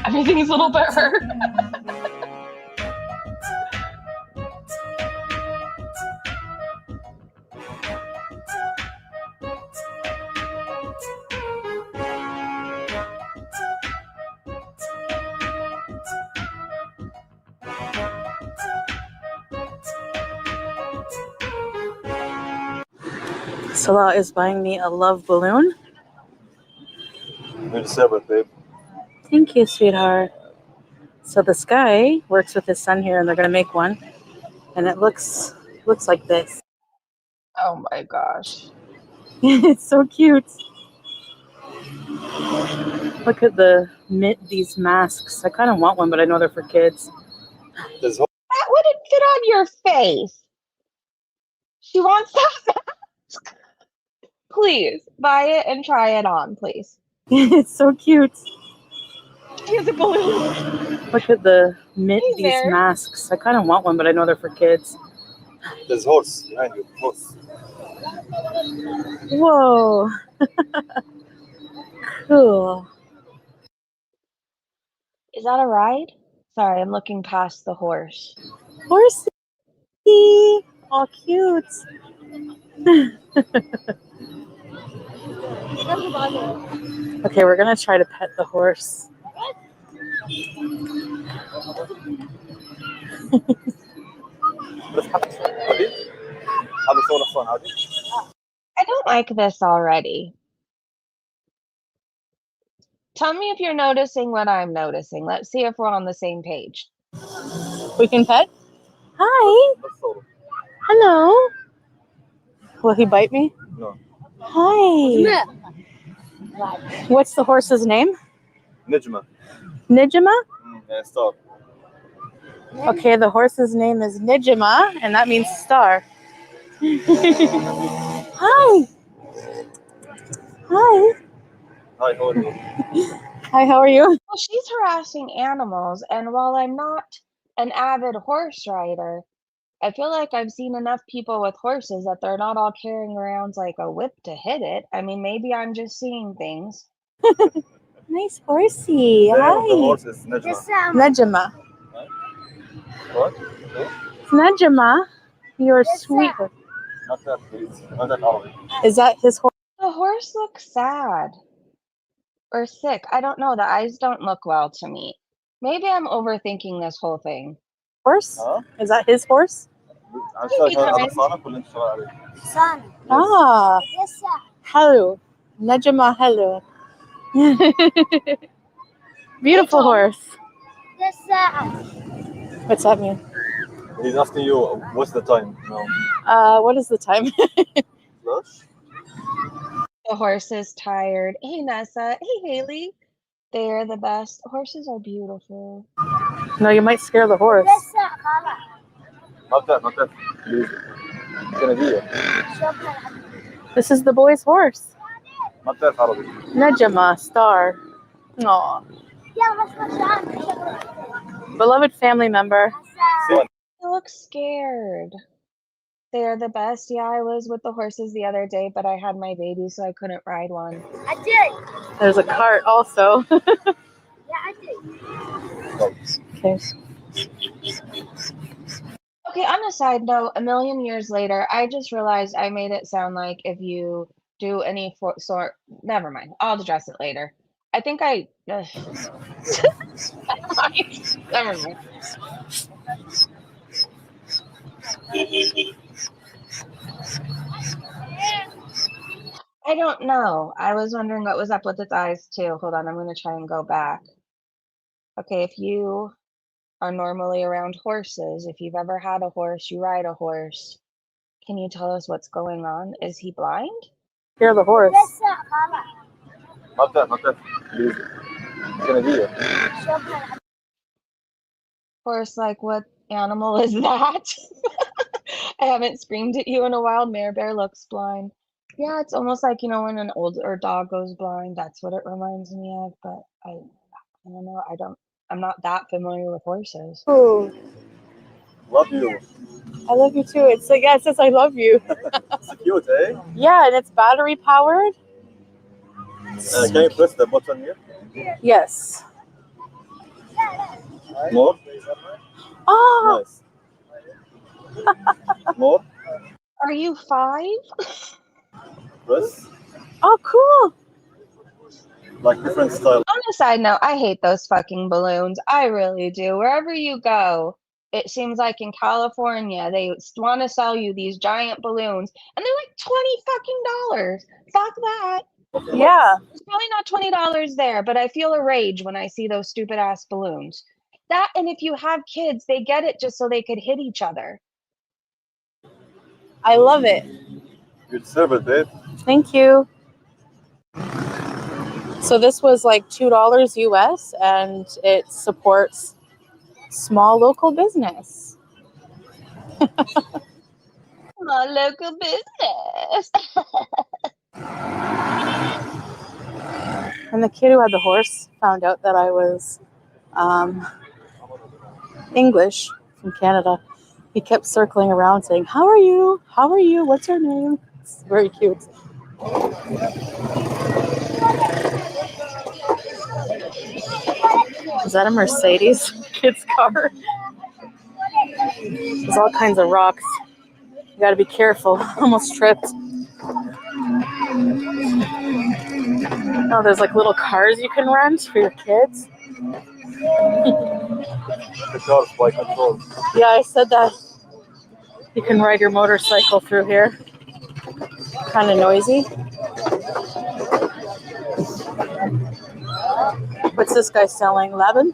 Everything's a little bit hurt. Salah is buying me a love balloon. Good Sabbath, babe. Thank you, sweetheart. So this guy works with his son here, and they're gonna make one, and it looks like this. Oh my gosh. It's so cute. Look at these masks. I kind of want one, but I know they're for kids. There's hope. That wouldn't fit on your face. She wants that mask. Please buy it and try it on, please. It's so cute. She has a balloon. Look at these there. masks. I kind of want one, but I know they're for kids. There's horse behind you. Horse. Whoa. Cool. Is that a ride? Sorry, I'm looking past the horse. Horsey. All cute. Okay, we're gonna try to pet the horse. I don't like this already. Tell me if you're noticing what I'm noticing. Let's see if we're on the same page. We can pet? Hi. Hello. Will he bite me? No. Hi. What's the horse's name? Nijma. Nijma? Yeah, stop. Okay, the horse's name is Nijma, and that means star. Hi. Hi. Hi, how are you? Hi, how are you? Well, she's harassing animals, and while I'm not an avid horse rider, I feel like I've seen enough people with horses that they're not all carrying around like a whip to hit it. I mean, maybe I'm just seeing things. Nice horsey. The name of the Hi. horse is Nijma. Najima. What? Najima, you're sweet. Not that, please. Not that Arabic. Is that his horse? The horse looks sad or sick. I don't know. The eyes don't look well to me. Maybe I'm overthinking this whole thing. Huh? Is that his horse? I'm sorry, هذا صانع ولا انت شغال عليه؟ Ah, hello. Najima, hello. Beautiful horse. What's that mean? He's asking you what's the time? No. What is the time? Flush? The horse is tired. Hey, Nessa. Hey, Haley. They're the best. Horses are beautiful. No, you might scare the horse. Not that, please. It's gonna be it. This is the boy's horse. Not that Arabic. Najima, star. Aw. Beloved family member. He looks scared. They're the best. Yeah, I was with the horses the other day, but I had my baby, so I couldn't ride one. I did. There's a cart also. Yeah, I did. Okay. Okay, on a side note, a million years later, I just realized I made it sound like if you do any sort, never mind. I'll address it later. I think I, never mind. I don't know. I was wondering what was up with its eyes too. Hold on, I'm gonna try and go back. Okay, if you are normally around horses, if you've ever had a horse, you ride a horse, can you tell us what's going on? Is he blind? Hear the horse. Not that. Please. It's gonna be here. Horse, like what animal is that? I haven't screamed at you in a while. Mare Bear looks blind. Yeah, it's almost like, you know, when an older dog goes blind, that's what it reminds me of, but I don't know. I'm not that familiar with horses. Ooh, Love you. I love you too. It's like, yeah, it says I love you. It's cute, eh? Yeah, and it's battery powered. Can you press the button here? Yes. More? Oh, Nice. More? Are you 5? Press. oh, cool. Like different style. On a side note, I hate those fucking balloons. I really do. Wherever you go, it seems like in California, they want to sell you these giant balloons, and they're like $20 fucking. Fuck that. Yeah. It's probably not $20 there, but I feel a rage when I see those stupid ass balloons. That, and if you have kids, they get it just so they could hit each other. I love it. You deserve it, babe. Thank you. So this was like $2 US, and it supports small local business. My local business. And the kid who had the horse found out that I was English from Canada. He kept circling around saying, "How are you? How are you? What's your name?" It's very cute. Is that a Mercedes kid's car? There's all kinds of rocks. You gotta be careful. Almost tripped. Oh, there's like little cars you can rent for your kids. The car's by control. Yeah, I said that. You can ride your motorcycle through here. Kind of noisy. What's this guy selling? Lemon?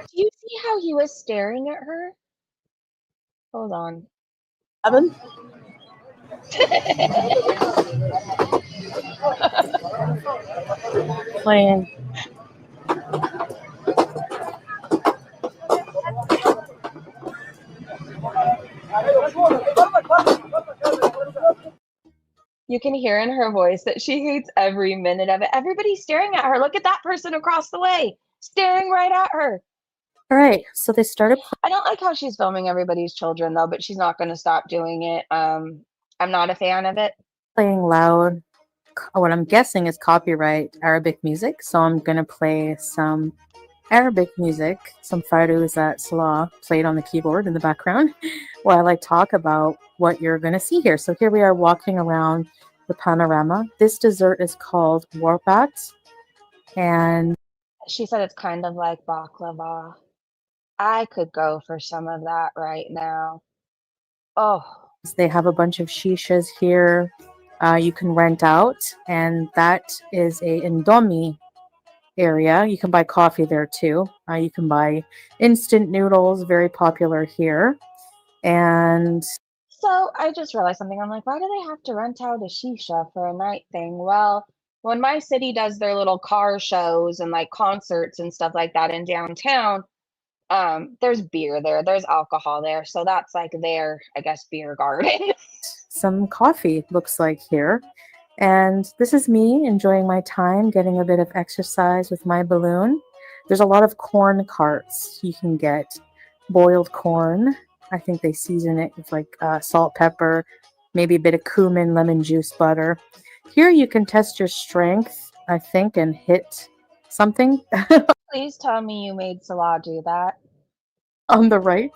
Do you see how he was staring at her? Hold on. Lemon? Playing. You can hear in her voice that she hates every minute of it. Everybody's staring at her. Look at that person across the way, staring right at her. All right, so they started I don't like how she's filming everybody's children though, but she's not going to stop doing it. I'm not a fan of it. playing loud. What I'm guessing is copyright Arabic music, so I'm gonna play some Arabic music, some Fairuz Salah played on the keyboard in the background, while I talk about what you're gonna see here. So here we are walking around the panorama. This dessert is called warbat, and She said it's kind of like baklava. I could go for some of that right now. Oh, they have a bunch of shishas here. You can rent out, and that is a Indomie area. You can buy coffee there too. You can buy instant noodles, very popular here. And so I just realized something. I'm like, why do they have to rent out a shisha for a night thing? Well, when my city does their little car shows and like concerts and stuff like that in downtown, there's beer there, there's alcohol there. So that's like their, I guess, beer garden. some coffee looks like here. And this is me enjoying my time, getting a bit of exercise with my balloon. There's a lot of corn carts. You can get boiled corn. I think they season it with like salt, pepper, maybe a bit of cumin, lemon juice, butter. Here you can test your strength, I think, and hit something Please tell me you made Salah do that. on the right.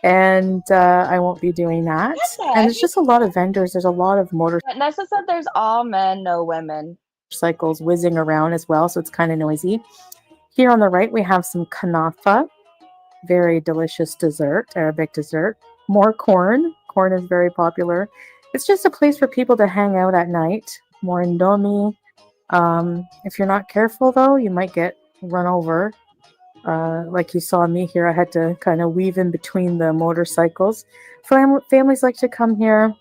And I won't be doing that. What the And heck? there's just a lot of vendors. There's a lot of But Nessa said there's all men, no women. motorcycles whizzing around as well, so it's kind of noisy. Here on the right, we have some kanafa, very delicious dessert, Arabic dessert. More corn. Corn is very popular. It's just a place for people to hang out at night. More indomie. If you're not careful, though, you might get run over. Like you saw me here, I had to kind of weave in between the motorcycles. Families like to come here.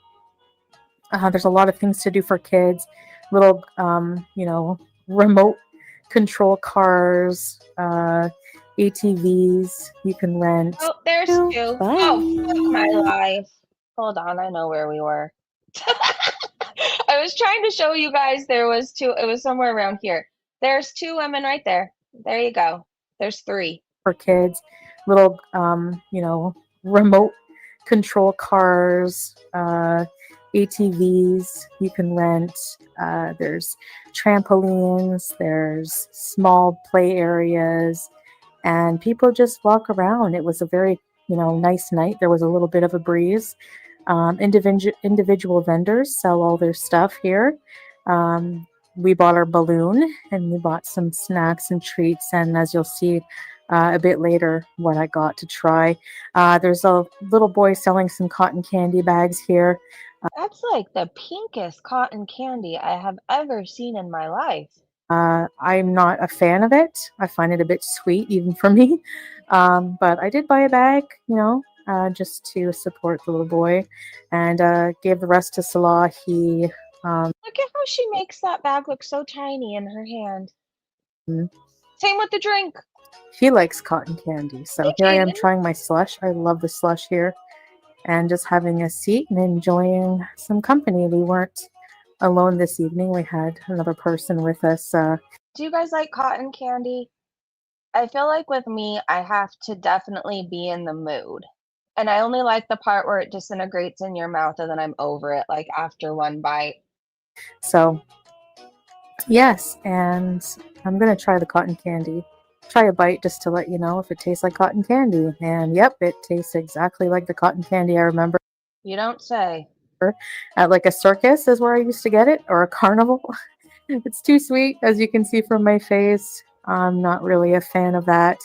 There's a lot of things to do for kids. Little, remote control cars, ATVs you can rent. Oh, there's two. Bye. Oh, fuck my life. Hold on, I know where we were. I was trying to show you guys there was two. It was somewhere around here. There's two women right there. There you go. There's three. For kids, little, remote control cars, ATVs you can rent. There's trampolines, there's small play areas, and people just walk around. It was a very, nice night. There was a little bit of a breeze. Individual vendors sell all their stuff here. We bought our balloon and we bought some snacks and treats. And as you'll see a bit later, what I got to try. There's a little boy selling some cotton candy bags here. That's like the pinkest cotton candy I have ever seen in my life. I'm not a fan of it. I find it a bit sweet, even for me. But I did buy a bag, just to support the little boy, and gave the rest to Salah. He Look at how she makes that bag look so tiny in her hand. Same with the drink. He likes cotton candy. So Hey, here I am Jaden. trying my slush. I love the slush here. And just having a seat and enjoying some company. We weren't alone this evening. We had another person with us. Do you guys like cotton candy? I feel like with me, I have to definitely be in the mood. And I only like the part where it disintegrates in your mouth and then I'm over it, like after one bite. So, yes, and I'm going to try the cotton candy. Try a bite just to let you know if it tastes like cotton candy. And yep, it tastes exactly like the cotton candy I remember. You don't say. At like a circus is where I used to get it, or a carnival. It's too sweet, as you can see from my face. I'm not really a fan of that.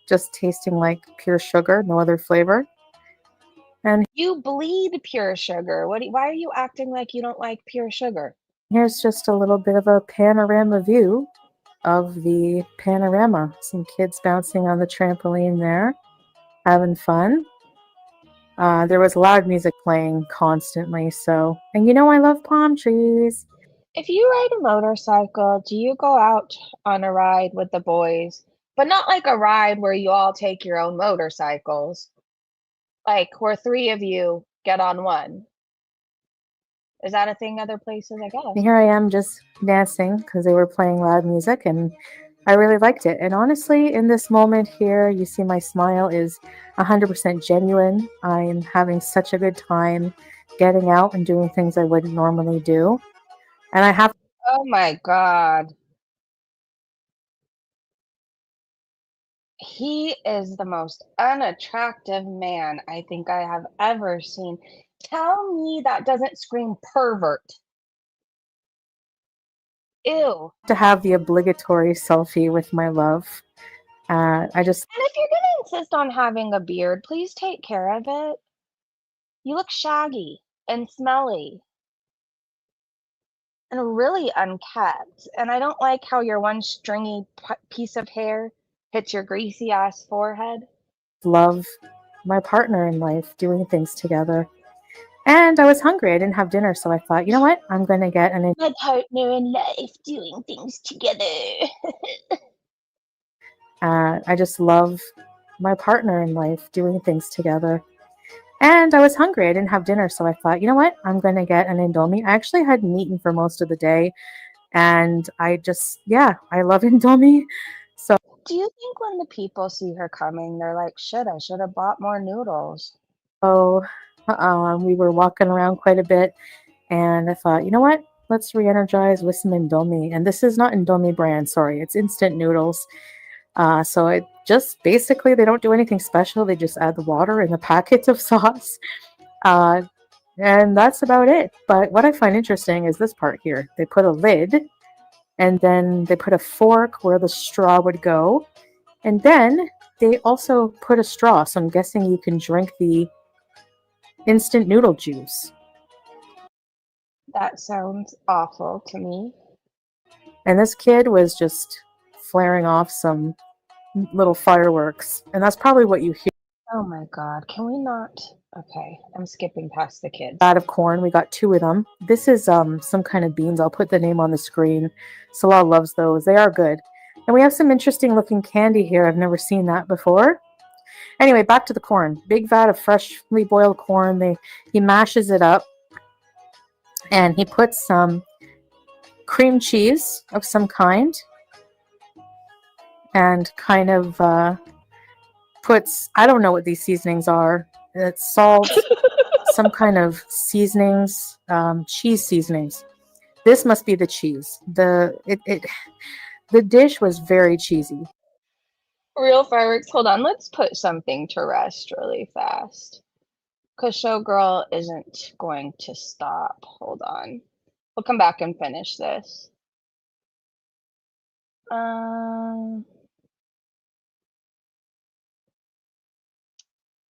Just tasting like pure sugar, no other flavor. And You bleed pure sugar. Why are you acting like you don't like pure sugar? here's just a little bit of a panorama view of the panorama. Some kids bouncing on the trampoline there, having fun. There was loud music playing constantly, so, and I love palm trees. If you ride a motorcycle, do you go out on a ride with the boys? But not like a ride where you all take your own motorcycles. Like where three of you get on one. Is that a thing other places, I guess? And here I am just dancing because they were playing loud music, and I really liked it. And honestly, in this moment here, you see my smile is 100% genuine. I'm having such a good time getting out and doing things I wouldn't normally do. And I have Oh my God. He is the most unattractive man I think I have ever seen. Tell me that doesn't scream pervert. Ew. to have the obligatory selfie with my love. I just And if you're going to insist on having a beard, please take care of it. You look shaggy and smelly and really unkept. And I don't like how your one stringy piece of hair hits your greasy ass forehead. love my partner in life, doing things together. And I was hungry. I didn't have dinner, so I thought, you know what? I'm going to get an My partner in life doing things together. I just love my partner in life, doing things together. And I was hungry. I didn't have dinner, so I thought, you know what? I'm going to get an Indomie. I actually hadn't eaten for most of the day, and I love Indomie. So Do you think when the people see her coming, they're like, shit, I should have bought more noodles? So we were walking around quite a bit, and I thought, you know what? Let's re-energize with some Indomie. And this is not Indomie brand, sorry. It's instant noodles. So it just basically, they don't do anything special. They just add the water and the packets of sauce. And that's about it. But what I find interesting is this part here. They put a lid, and then they put a fork where the straw would go. And then they also put a straw. So I'm guessing you can drink the instant noodle juice. That sounds awful to me. And this kid was just flaring off some little fireworks. And that's probably what you hear. Oh my god, can we not? Okay, I'm skipping past the kids. Out of corn, we got 2 of them. This is some kind of beans. I'll put the name on the screen. Salah loves those. They are good. And we have some interesting looking candy here. I've never seen that before. Anyway, back to the corn. Big vat of freshly boiled corn. He mashes it up, and he puts some cream cheese of some kind, and kind of puts, I don't know what these seasonings are. It's salt, some kind of seasonings, cheese seasonings. This must be the cheese. The dish was very cheesy. Real fireworks. Hold on, let's put something to rest really fast. Because Showgirl isn't going to stop. Hold on. We'll come back and finish this.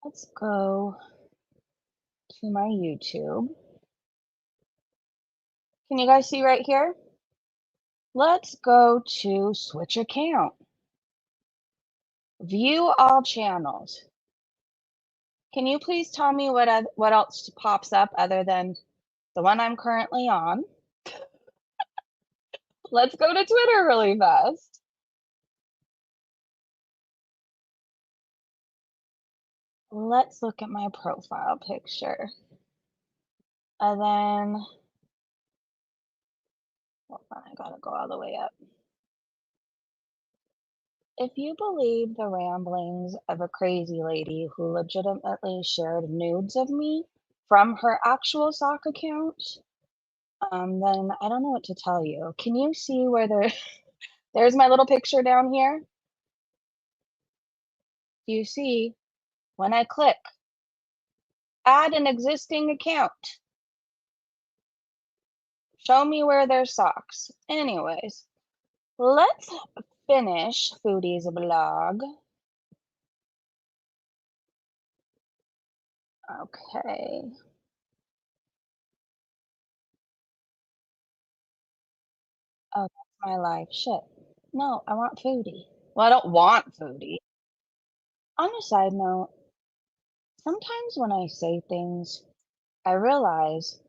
Let's go to my YouTube. Can you guys see right here? Let's go to switch account. View all channels. Can you please tell me what else pops up other than the one I'm currently on? Let's go to Twitter really fast. Let's look at my profile picture. And then, hold on, I gotta go all the way up. If you believe the ramblings of a crazy lady who legitimately shared nudes of me from her actual sock account, then I don't know what to tell you. Can you see where there's my little picture down here? You see, when I click add an existing account, show me where there's socks. Anyways, let's finish Foodie's blog. Okay. Oh, that's my life. Shit. No, I want Foodie. Well, I don't want Foodie. On a side note, sometimes when I say things, I realize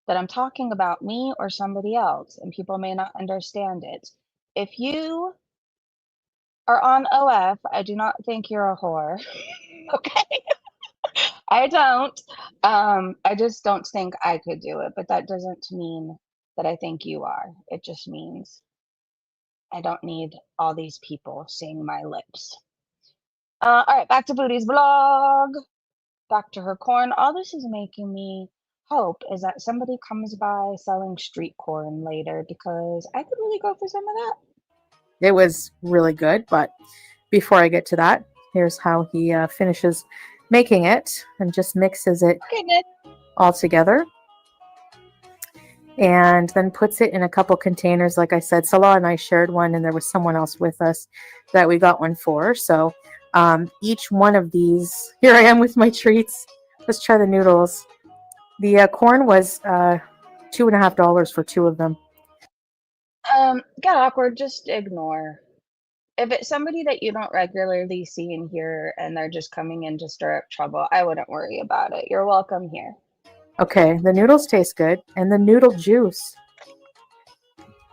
that I'm talking about me or somebody else, and people may not understand it. If you are on OF, I do not think you're a whore. Okay? I don't. I just don't think I could do it, but that doesn't mean that I think you are. It just means I don't need all these people seeing my lips. All right, back to Foodie's blog. Back to her corn. All this is making me hope is that somebody comes by selling street corn later, because I could really go for some of that. It was really good, but before I get to that, here's how he finishes making it, and just mixes it Okay, Nick. all together, and then puts it in a couple containers. Like I said, Salah and I shared one, and there was someone else with us that we got one for. So each one of these, here I am with my treats. Let's try the noodles. The corn was $2.50 for 2 of them. Get awkward, just ignore. If it's somebody that you don't regularly see and hear and they're just coming in to stir up trouble, I wouldn't worry about it. You're welcome here. Okay, the noodles taste good, and the noodle juice.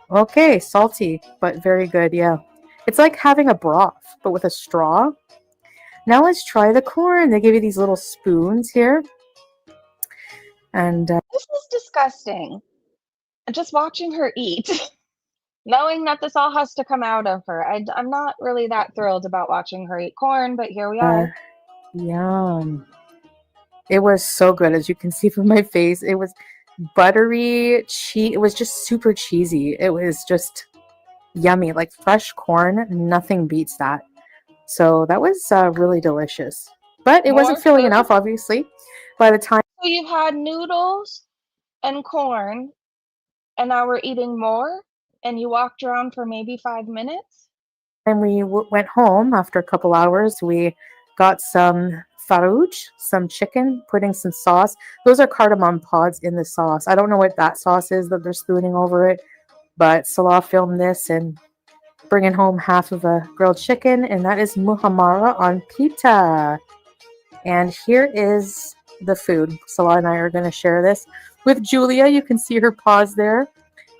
Okay, salty, but very good, yeah. It's like having a broth, but with a straw. Now let's try the corn. They give you these little spoons here. And This is disgusting. Just watching her eat. knowing that this all has to come out of her. I'm not really that thrilled about watching her eat corn, but here we are. Yum. It was so good, as you can see from my face. It was buttery cheese. It was just super cheesy. It was just yummy, like fresh corn. Nothing beats that. So that was really delicious. But it wasn't More filling food. enough, obviously. By the time So you've had noodles and corn, and now we're eating more, and you walked around for maybe 5 minutes? we went home after a couple hours, we got some farouche, some chicken, putting some sauce. Those are cardamom pods in the sauce. I don't know what that sauce is that they're spooning over it, but Salah filmed this and bringing home half of a grilled chicken, and that is muhammara on pita. And here is the food. Salah and I are going to share this with Julia. You can see her paws there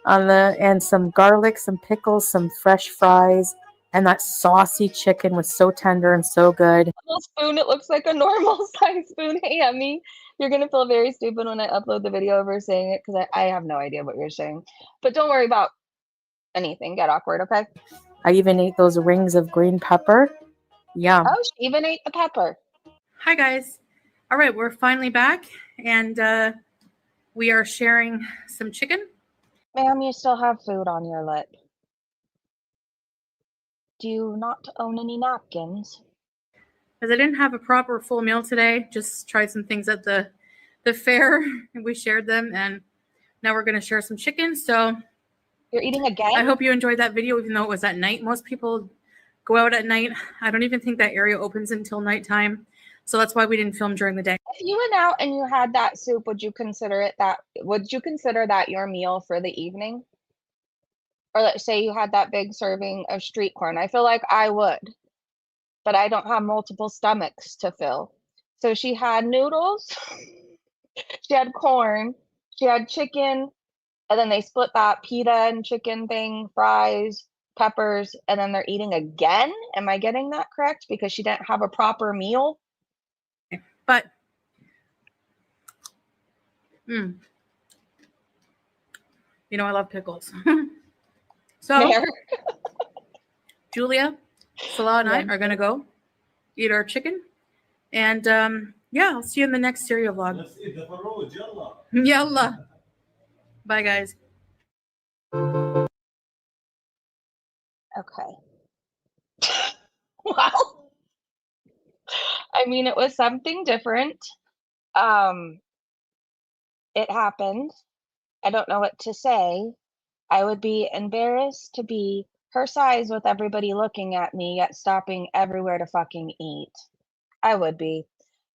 on the, and some garlic, some pickles, some fresh fries, and that saucy chicken was so tender and so good. Little spoon, it looks like a normal size spoon. Hey, Emmy, you're gonna feel very stupid when I upload the video of her saying it because I have no idea what you're saying. But don't worry about anything. Get awkward, okay? I even ate those rings of green pepper. Yum. Oh, she even ate the pepper. Hi, guys. All right, we're finally back, and we are sharing some chicken. Ma'am, you still have food on your lip. Do you not own any napkins? Because I didn't have a proper full meal today, just tried some things at the fair, and we shared them, and now we're going to share some chicken. So You're eating again? I hope you enjoyed that video, even though it was at night. Most people go out at night. I don't even think that area opens until nighttime. So that's why we didn't film during the day. If you went out and you had that soup, would you consider that your meal for the evening? Or let's say you had that big serving of street corn. I feel like I would, but I don't have multiple stomachs to fill. So she had noodles, she had corn, she had chicken, and then they split that pita and chicken thing, fries, peppers, and then they're eating again. Am I getting that correct? Because she didn't have a proper meal? But you know, I love pickles. So There. Julia, Salah, and I are going to go eat our chicken. And yeah, I'll see you in the next Syria vlog. Let's eat the farouj, yalla. Yalla. Bye, guys. Okay. Well, I mean, it was something different. It happened. I don't know what to say. I would be embarrassed to be her size with everybody looking at me, yet stopping everywhere to fucking eat. I would be.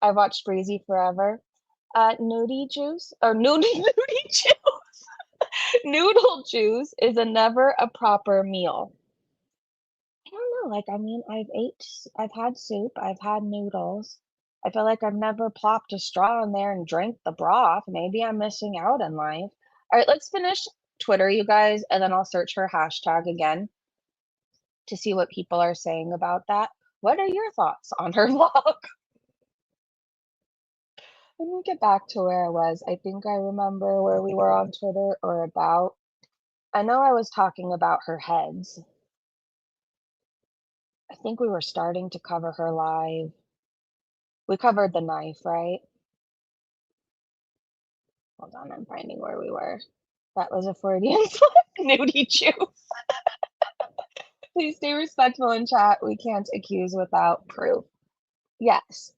I've watched Breezy forever. Nudie juice or nudie juice. Noodle juice is never a proper meal. I don't know. Like, I mean, I've had soup, I've had noodles. I feel like I've never plopped a straw in there and drank the broth. Maybe I'm missing out in life. All right, let's finish Twitter, you guys, and then I'll search her hashtag again to see what people are saying about that. What are your thoughts on her vlog? Let me get back to where I was. I think I remember where we were on Twitter or about. I know I was talking about her heads. I think we were starting to cover her live. We covered the knife, right? Hold on, I'm finding where we were. That was a Freudian slip. Nudie juice. Please stay respectful in chat. We can't accuse without proof. Yes.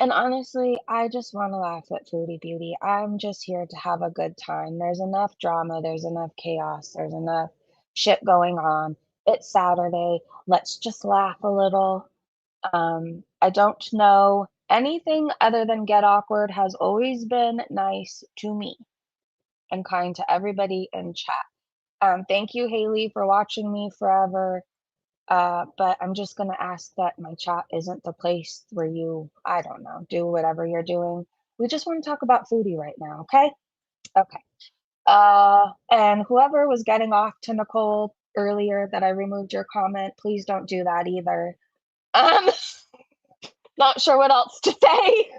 And honestly, I just want to laugh at Foodie Beauty. I'm just here to have a good time. There's enough drama, there's enough chaos, there's enough shit going on. It's Saturday. Let's just laugh a little. I don't know anything other than Get Awkward has always been nice to me and kind to everybody in chat. Thank you, Haley, for watching me forever. But I'm just gonna ask that my chat isn't the place where you, I don't know, do whatever you're doing. We just want to talk about Foodie right now, okay? Okay. And whoever was getting off to Nicole earlier that I removed your comment, please don't do that either. Not sure what else to say.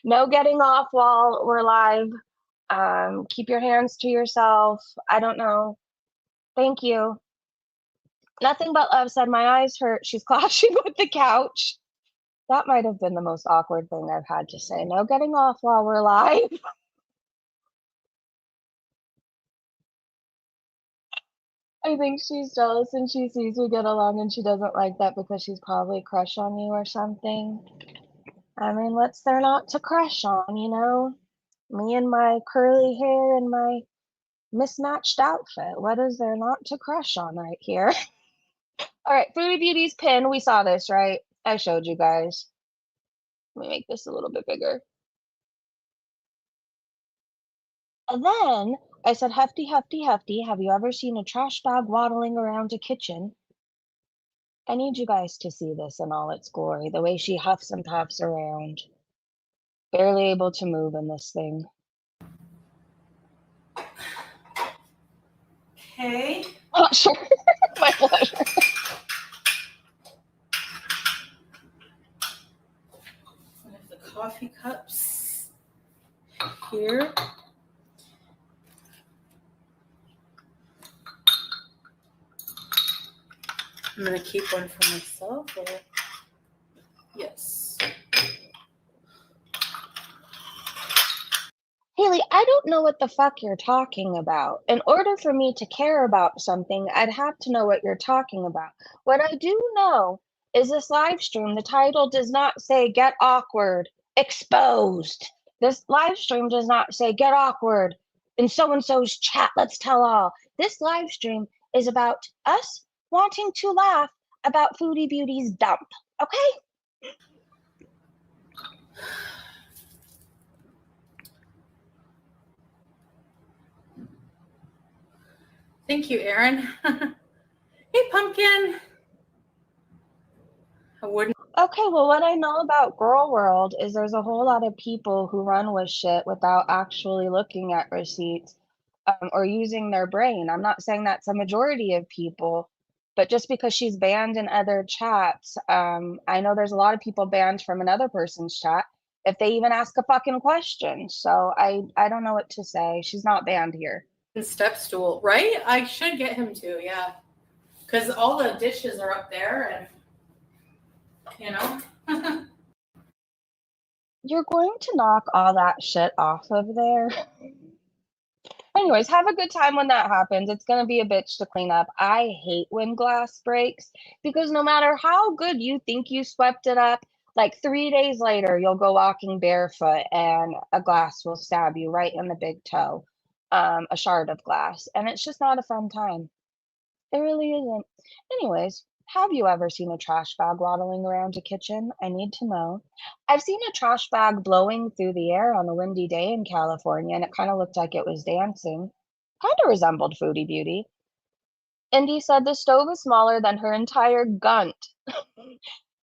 No getting off while we're live. Keep your hands to yourself. I don't know. Thank you. Nothing but love said my eyes hurt. She's clashing with the couch. That might have been the most awkward thing I've had to say. No getting off while we're live. I think she's jealous and she sees we get along and she doesn't like that because she's probably crush on you or something. I mean, what's there not to crush on, you know? Me and my curly hair and my mismatched outfit. What is there not to crush on right here? All right, Foodie Beauty's pin. We saw this, right? I showed you guys. Let me make this a little bit bigger. And then I said, Hefty, Hefty, Hefty, have you ever seen a trash bag waddling around a kitchen? I need you guys to see this in all its glory, the way she huffs and puffs around. Barely able to move in this thing. Okay. Oh, sure. My pleasure. I have the coffee cups here. I'm gonna keep one for myself. Or... Yes. Haley, I don't know what the fuck you're talking about. In order for me to care about something, I'd have to know what you're talking about. What I do know is this live stream, the title does not say get awkward, exposed. This live stream does not say get awkward in so-and-so's chat, let's tell all. This live stream is about us wanting to laugh about Foodie Beauty's dump, okay? Thank you, Erin. Hey, Pumpkin. I wouldn't. Okay, well, what I know about Girl World is there's a whole lot of people who run with shit without actually looking at receipts or using their brain. I'm not saying that's a majority of people, but just because she's banned in other chats, I know there's a lot of people banned from another person's chat if they even ask a fucking question. So I don't know what to say. She's not banned here. Step stool, right? I should get him to, yeah. Because all the dishes are up there and, you know. You're going to knock all that shit off of there. Anyways, have a good time when that happens. It's going to be a bitch to clean up. I hate when glass breaks because no matter how good you think you swept it up, like 3 days later, you'll go walking barefoot and a glass will stab you right in the big toe, a shard of glass. And it's just not a fun time. It really isn't. Anyways, have you ever seen a trash bag waddling around a kitchen? I need to know. I've seen a trash bag blowing through the air on a windy day in California, and it kind of looked like it was dancing. Kind of resembled Foodie Beauty. Indy said the stove is smaller than her entire gunt.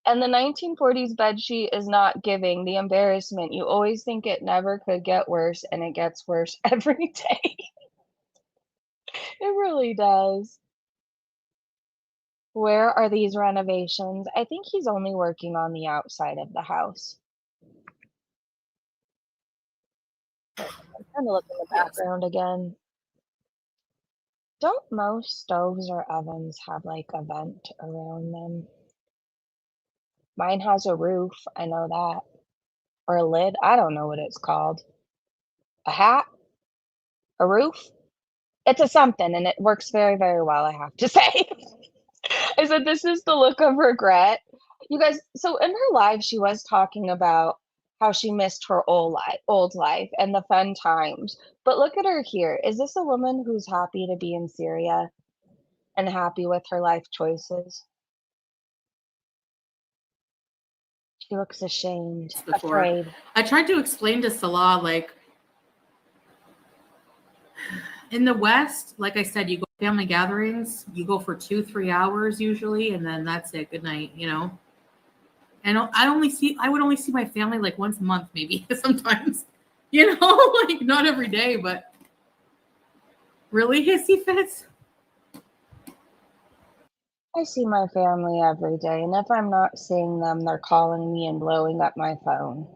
And the 1940s bedsheet is not giving the embarrassment. You always think it never could get worse, and it gets worse every day. It really does. Where are these renovations? I think he's only working on the outside of the house. I'm trying to look in the background again. Don't most stoves or ovens have like a vent around them? Mine has a roof, I know that. Or a lid, I don't know what it's called. A hat? A roof? It's a something and it works very, very well, I have to say. I said, this is the look of regret. You guys, so in her live, she was talking about how she missed her old life and the fun times. But look at her here. Is this a woman who's happy to be in Syria and happy with her life choices? She looks ashamed, afraid. I tried to explain to Salah, like, in the West, like I said, you go to family gatherings, you go for 2-3 hours usually, and then that's it. Good night, you know. And I would only see my family like once a month, maybe sometimes, you know, like not every day, but really hissy fits. I see my family every day, and if I'm not seeing them, they're calling me and blowing up my phone.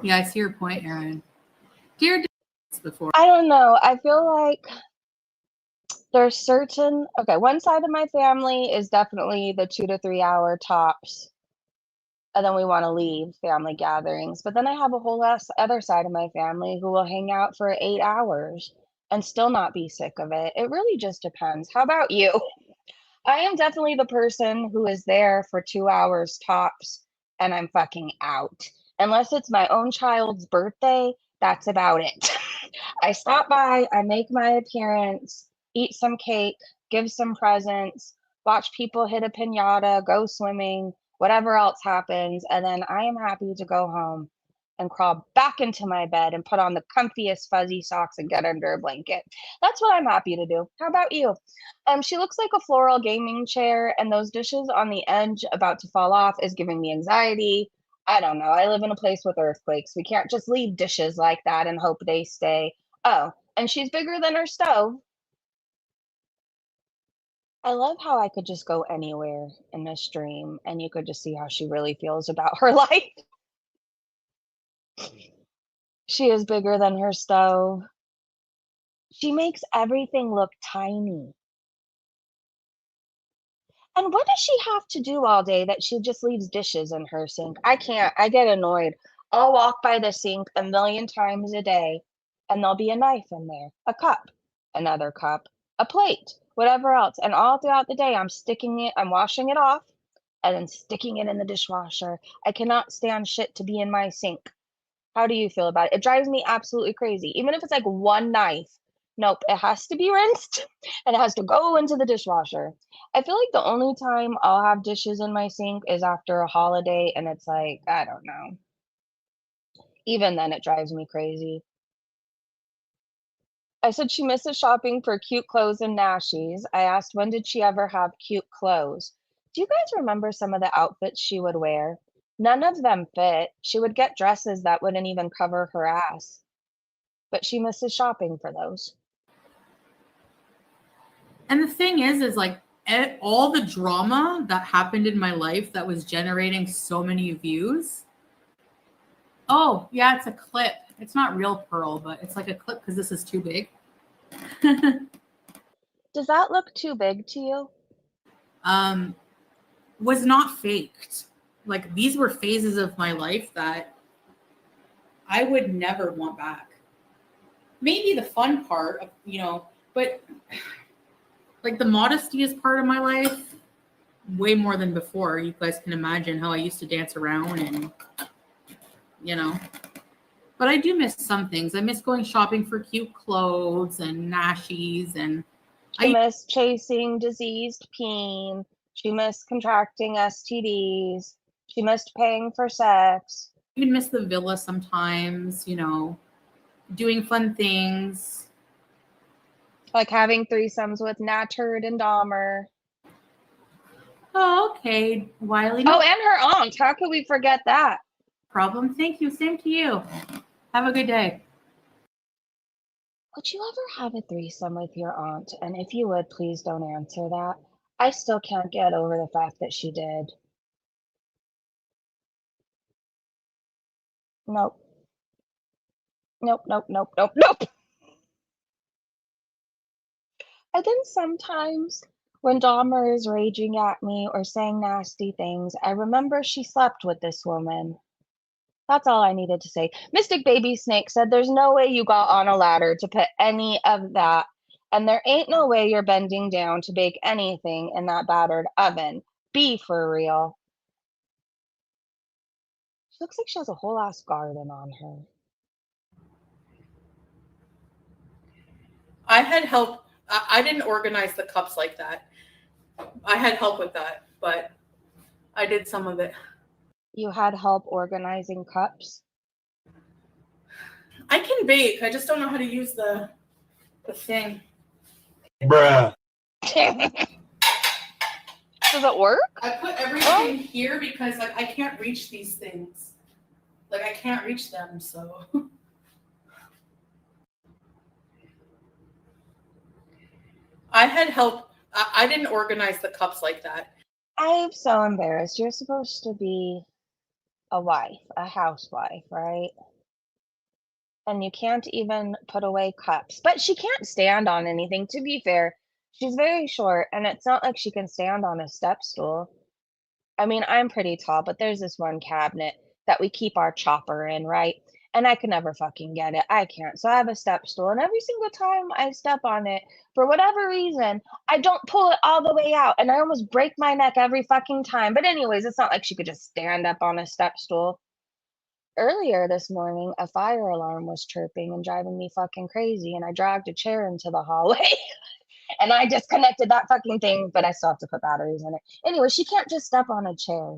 Yeah, I see your point, Erin. Dear before. I don't know. I feel like there's certain, okay, one side of my family is definitely the 2 to 3 hour tops, and then we want to leave family gatherings. But then I have a whole other side of my family who will hang out for 8 hours and still not be sick of it. It really just depends. How about you? I am definitely the person who is there for 2 hours tops and I'm fucking out. Unless it's my own child's birthday, that's about it. I stop by, I make my appearance, eat some cake, give some presents, watch people hit a piñata, go swimming, whatever else happens, and then I am happy to go home and crawl back into my bed and put on the comfiest fuzzy socks and get under a blanket. That's what I'm happy to do. How about you? She looks like a floral gaming chair, and those dishes on the edge about to fall off is giving me anxiety. I don't know. I live in a place with earthquakes. We can't just leave dishes like that and hope they stay. Oh, and she's bigger than her stove. I love how I could just go anywhere in this stream and you could just see how she really feels about her life. She is bigger than her stove. She makes everything look tiny. And what does she have to do all day that she just leaves dishes in her sink? I can't. I get annoyed. I'll walk by the sink a million times a day, and there'll be a knife in there, a cup, another cup, a plate, whatever else. And all throughout the day, I'm washing it off and then sticking it in the dishwasher. I cannot stand shit to be in my sink. How do you feel about it? It drives me absolutely crazy. Even if it's like one knife, nope, it has to be rinsed and it has to go into the dishwasher. I feel like the only time I'll have dishes in my sink is after a holiday, and it's like, I don't know. Even then, it drives me crazy. I said she misses shopping for cute clothes and nashies. I asked when did she ever have cute clothes. Do you guys remember some of the outfits she would wear? None of them fit. She would get dresses that wouldn't even cover her ass. But she misses shopping for those. And the thing is like all the drama that happened in my life that was generating so many views. Oh, yeah, it's a clip. It's not real pearl, but it's like a clip because this is too big. Does that look too big to you? Was not faked. Like these were phases of my life that I would never want back. Maybe the fun part of, but like the modesty is part of my life way more than before. You guys can imagine how I used to dance around and, but I do miss some things. I miss going shopping for cute clothes and nashies. And She missed chasing diseased peen. She missed contracting STDs. She missed paying for sex. even miss the villa sometimes, doing fun things. Like having threesomes with Naturd and Dahmer. Oh, okay, Wiley. Oh, No and her aunt. How could we forget that? problem. Thank you. Same to you. Have a good day. Would you ever have a threesome with your aunt? And if you would, please don't answer that. I still can't get over the fact that she did. Nope. Nope, nope, nope, nope, nope. And then sometimes when Dahmer is raging at me or saying nasty things, I remember she slept with this woman. That's all I needed to say. Mystic Baby Snake said there's no way you got on a ladder to put any of that, and there ain't no way you're bending down to bake anything in that battered oven. Be for real. She looks like she has a whole ass garden on her. I had help. I didn't organize the cups like that. I had help with that, but I did some of it. You had help organizing cups? I can bake. I just don't know how to use the thing. Bruh. Does it work? I put everything here because I can't reach these things. I can't reach them, so. I had help. I didn't organize the cups like that. I'm so embarrassed. You're supposed to be a wife, a housewife, right? and you can't even put away cups. But she can't stand on anything, to be fair. She's very short, and it's not like she can stand on a step stool. I mean, I'm pretty tall, but there's this one cabinet that we keep our chopper in, right? And I can never fucking get it. I can't. So I have a step stool, and every single time I step on it, for whatever reason, I don't pull it all the way out, and I almost break my neck every fucking time. But anyways, it's not like she could just stand up on a step stool. Earlier this morning, a fire alarm was chirping and driving me fucking crazy, and I dragged a chair into the hallway. And I disconnected that fucking thing, but I still have to put batteries in it. Anyway, she can't just step on a chair.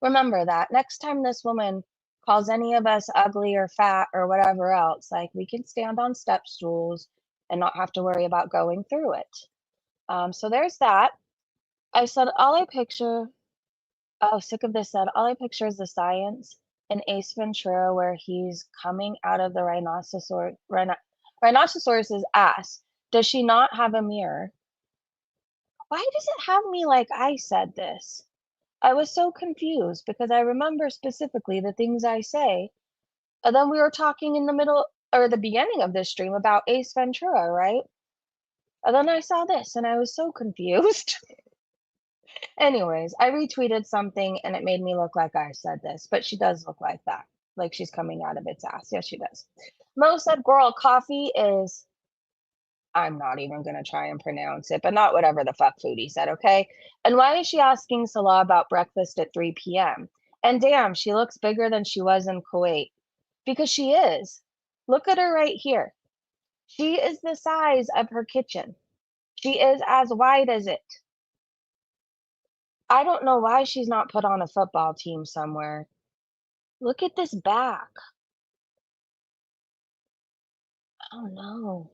Remember that. Next time this woman calls any of us ugly or fat or whatever else, like, we can stand on step stools and not have to worry about going through it. So there's that. I said, all I picture, oh, sick of this said, all I picture is the science in Ace Ventura where he's coming out of the rhinoceros's ass. Does she not have a mirror? Why does it have me like I said this? I was so confused because I remember specifically the things I say. And then we were talking in the middle or the beginning of this stream about Ace Ventura, right? And then I saw this and I was so confused. Anyways, I retweeted something and it made me look like I said this, but she does look like that. Like she's coming out of its ass. Yes, she does. Mo said, girl, coffee is, I'm not even going to try and pronounce it, but not whatever the fuck Foodie said, okay? And why is she asking Salah about breakfast at 3 p.m.? And damn, she looks bigger than she was in Kuwait. Because she is. Look at her right here. She is the size of her kitchen. She is as wide as it. I don't know why she's not put on a football team somewhere. Look at this back. Oh no.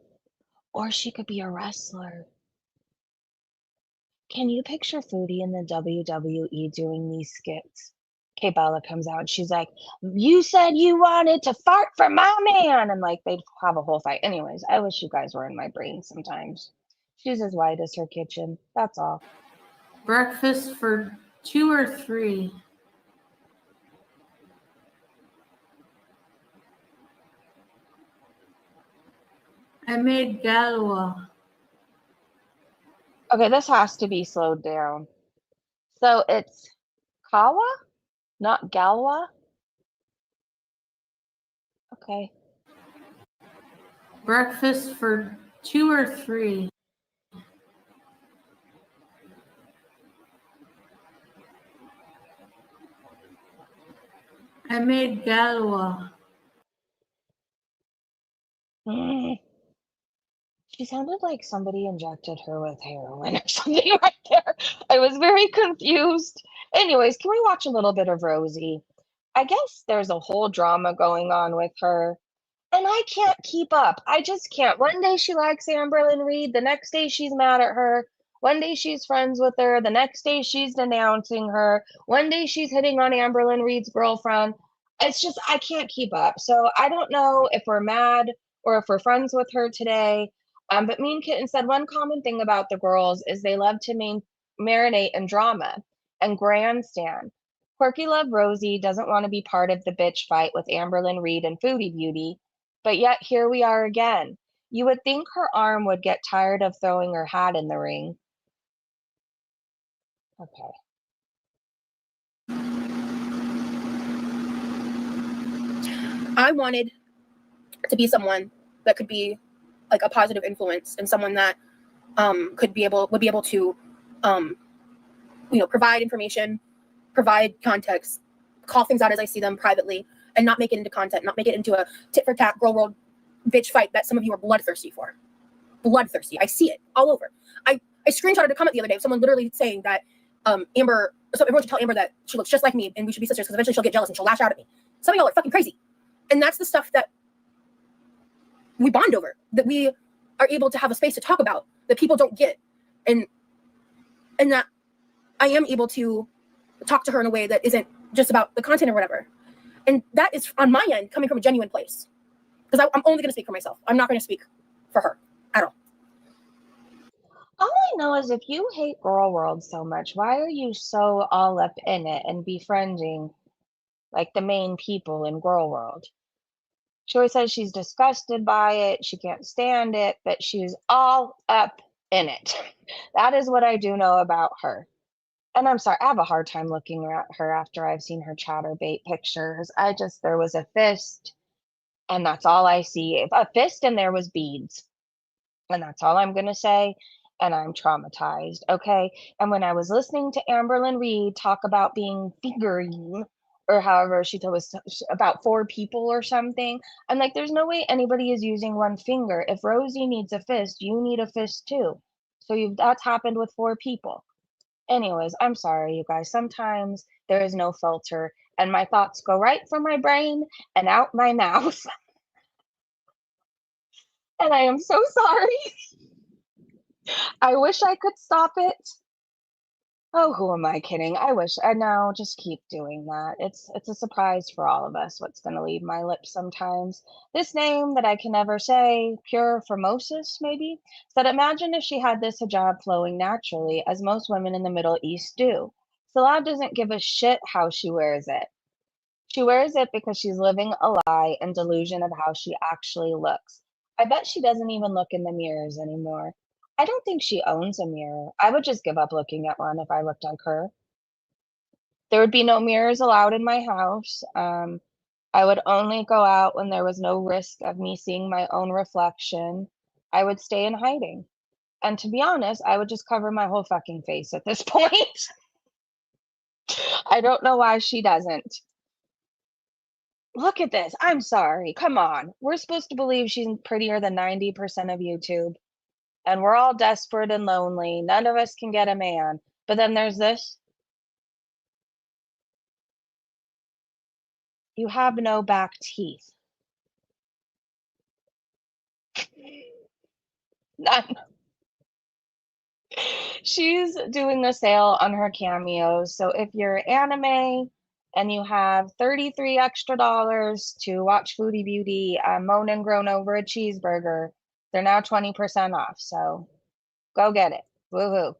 Or she could be a wrestler. Can you picture Foodie in the WWE doing these skits? Okay, Bella comes out and she's like, you said you wanted to fart for my man. And like, they'd have a whole fight. Anyways, I wish you guys were in my brain sometimes. She's as wide as her kitchen. That's all. Breakfast for 2 or 3. I made galwa. Okay, this has to be slowed down. So it's Kawa, not Galwa? Okay. Breakfast for 2 or 3. I made galwa. Mm. She sounded like somebody injected her with heroin or something right there. I was very confused. Anyways, can we watch a little bit of Rosie? I guess there's a whole drama going on with her. And I can't keep up. I just can't. One day she likes Amberlyn Reed. The next day she's mad at her. One day she's friends with her. The next day she's denouncing her. One day she's hitting on Amberlyn Reed's girlfriend. It's just, I can't keep up. So I don't know if we're mad or if we're friends with her today. But Mean Kitten said one common thing about the girls is they love to marinate in drama and grandstand. Quirky Love Rosie doesn't want to be part of the bitch fight with Amberlyn Reed and Foodie Beauty. But yet here we are again. You would think her arm would get tired of throwing her hat in the ring. Okay. I wanted to be someone that could be like a positive influence and someone that would be able to provide information, provide context, call things out as I see them privately, and not make it into content, not make it into a tit for tat girl world bitch fight that some of you are bloodthirsty for. Bloodthirsty. I see it all over. I screenshotted a comment the other day of someone literally saying that Amber, so everyone should tell Amber that she looks just like me and we should be sisters because eventually she'll get jealous and she'll lash out at me. Some of y'all are fucking crazy. And that's the stuff that we bond over, that we are able to have a space to talk about, that people don't get. And that I am able to talk to her in a way that isn't just about the content or whatever. And that is on my end coming from a genuine place. Because I'm only going to speak for myself. I'm not going to speak for her at all. All I know is if you hate Girl World so much, why are you so all up in it and befriending like the main people in Girl World? She always says she's disgusted by it, she can't stand it, but she's all up in it. That is what I do know about her. And I'm sorry, I have a hard time looking at her after I've seen her chatterbait pictures. There was a fist, and that's all I see. A fist, and there was beads. And that's all I'm going to say. And I'm traumatized. Okay. And when I was listening to Amberlyn Reed talk about being fingering, or however she told us about 4 people or something, I'm like, there's no way anybody is using one finger. If Rosie needs a fist, you need a fist too. So that's happened with 4 people. Anyways, I'm sorry, you guys. Sometimes there is no filter, and my thoughts go right from my brain and out my mouth. And I am so sorry. I wish I could stop it. Oh, who am I kidding? I wish. I know, just keep doing that. It's a surprise for all of us what's going to leave my lips sometimes. This name that I can never say, Pure Formosus, maybe, said, imagine if she had this hijab flowing naturally, as most women in the Middle East do. Salah doesn't give a shit how she wears it. She wears it because she's living a lie and delusion of how she actually looks. I bet she doesn't even look in the mirrors anymore. I don't think she owns a mirror. I would just give up looking at one if I looked like her. There would be no mirrors allowed in my house. I would only go out when there was no risk of me seeing my own reflection. I would stay in hiding. And to be honest, I would just cover my whole fucking face at this point. I don't know why she doesn't. Look at this. I'm sorry. Come on. We're supposed to believe she's prettier than 90% of YouTube. And we're all desperate and lonely. None of us can get a man. But then there's this. You have no back teeth. None. She's doing a sale on her cameos. So if you're anime and you have $33 extra to watch Foodie Beauty moan and groan over a cheeseburger, they're now 20% off. So go get it. Woohoo.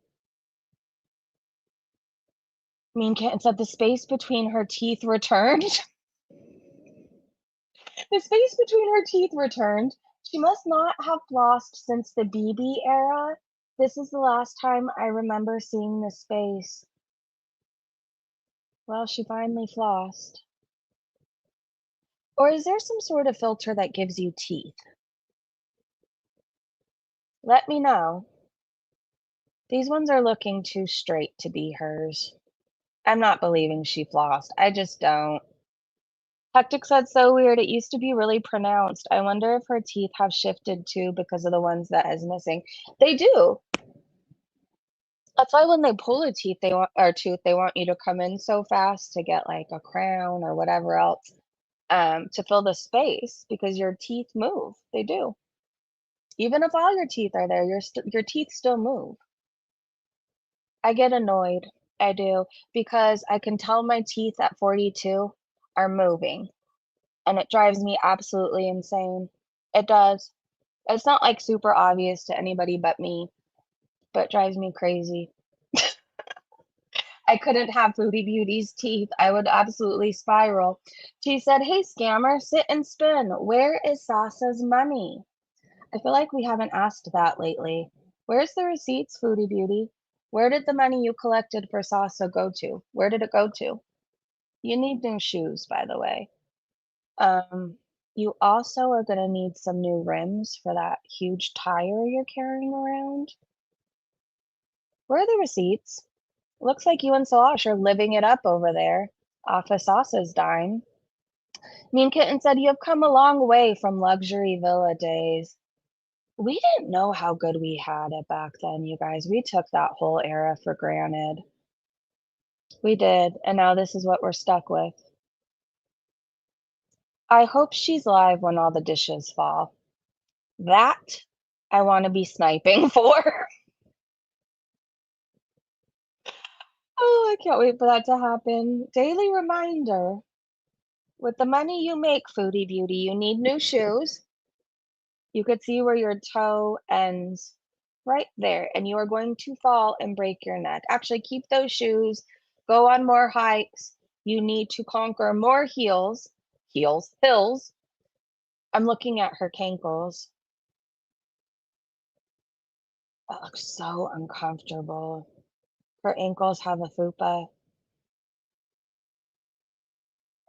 Mean Kitten said the space between her teeth returned. The space between her teeth returned. She must not have flossed since the BB era. This is the last time I remember seeing the space. Well, she finally flossed. Or is there some sort of filter that gives you teeth? Let me know. These ones are looking too straight to be hers. I'm not believing she flossed. I just don't. Hectic said, so weird. It used to be really pronounced. I wonder if her teeth have shifted too because of the ones that is missing. They do. That's why when they pull a tooth, they want you to come in so fast to get like a crown or whatever else to fill the space because your teeth move. They do. Even if all your teeth are there, your teeth still move. I get annoyed. I do because I can tell my teeth at 42 are moving, and it drives me absolutely insane. It does. It's not like super obvious to anybody but me, but it drives me crazy. I couldn't have Foodie Beauty's teeth. I would absolutely spiral. She said, hey, scammer, sit and spin. Where is Sasa's money? I feel like we haven't asked that lately. Where's the receipts, Foodie Beauty? Where did the money you collected for Sasa go to? Where did it go to? You need new shoes, by the way. You also are going to need some new rims for that huge tire you're carrying around. Where are the receipts? Looks like you and Salash are living it up over there off of Sasa's dime. Mean Kitten said, you have come a long way from luxury villa days. We didn't know how good we had it back then, you guys. We took that whole era for granted. We did, and now this is what we're stuck with. I hope she's live when all the dishes fall. That I want to be sniping for. Oh, I can't wait for that to happen. Daily reminder. With the money you make, Foodie Beauty, you need new shoes. You could see where your toe ends right there, and you are going to fall and break your neck. Actually, keep those shoes. Go on more hikes. You need to conquer more hills, I'm looking at her cankles. That looks so uncomfortable. Her ankles have a fupa.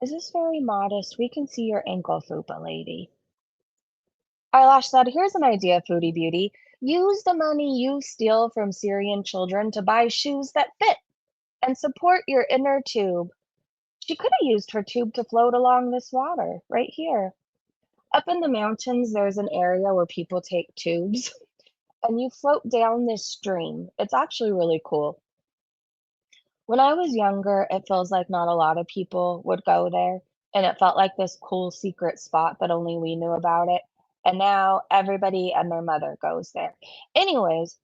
Is this very modest? We can see your ankle fupa, lady. Eyelash said, here's an idea, Foodie Beauty. Use the money you steal from Syrian children to buy shoes that fit and support your inner tube. She could have used her tube to float along this water right here. Up in the mountains, there's an area where people take tubes and you float down this stream. It's actually really cool. When I was younger, it feels like not a lot of people would go there, and it felt like this cool secret spot that only we knew about it. And now everybody and their mother goes there. Anyways,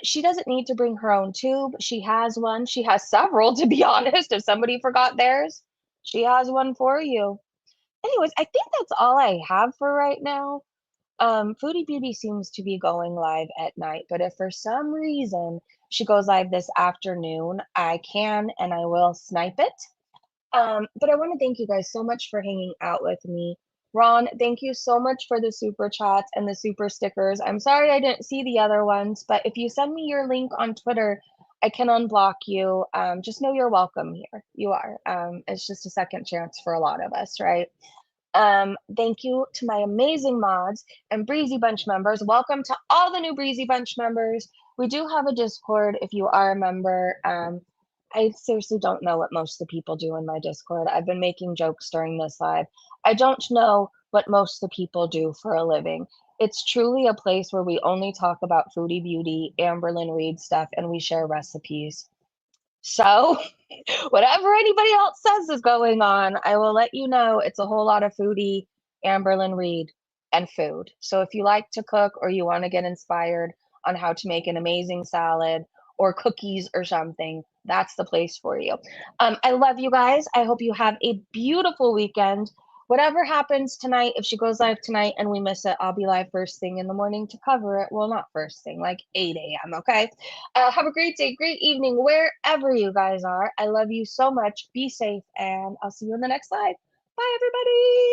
she doesn't need to bring her own tube. She has one. She has several, to be honest. If somebody forgot theirs, she has one for you. Anyways, I think that's all I have for right now. Foodie Beauty seems to be going live at night, but if for some reason she goes live this afternoon, I can and I will snipe it. But I want to thank you guys so much for hanging out with me. Ron, thank you so much for the super chats and the super stickers. I'm sorry I didn't see the other ones, but if you send me your link on Twitter, I can unblock you. Just know you're welcome here. You are. It's just a second chance for a lot of us, right? Thank you to my amazing mods and Breezy Bunch members. Welcome to all the new Breezy Bunch members. We do have a Discord if you are a member. I seriously don't know what most of the people do in my Discord. I've been making jokes during this live. I don't know what most of the people do for a living. It's truly a place where we only talk about Foodie Beauty, Amberlyn Reed stuff, and we share recipes. So, whatever anybody else says is going on, I will let you know. It's a whole lot of Foodie, Amberlyn Reed, and food. So, if you like to cook or you want to get inspired on how to make an amazing salad or cookies or something, that's the place for you. I love you guys. I hope you have a beautiful weekend. Whatever happens tonight, if she goes live tonight and we miss it, I'll be live first thing in the morning to cover it. Well, not first thing, like 8 a.m., okay? Have a great day, great evening, wherever you guys are. I love you so much. Be safe, and I'll see you in the next live. Bye, everybody.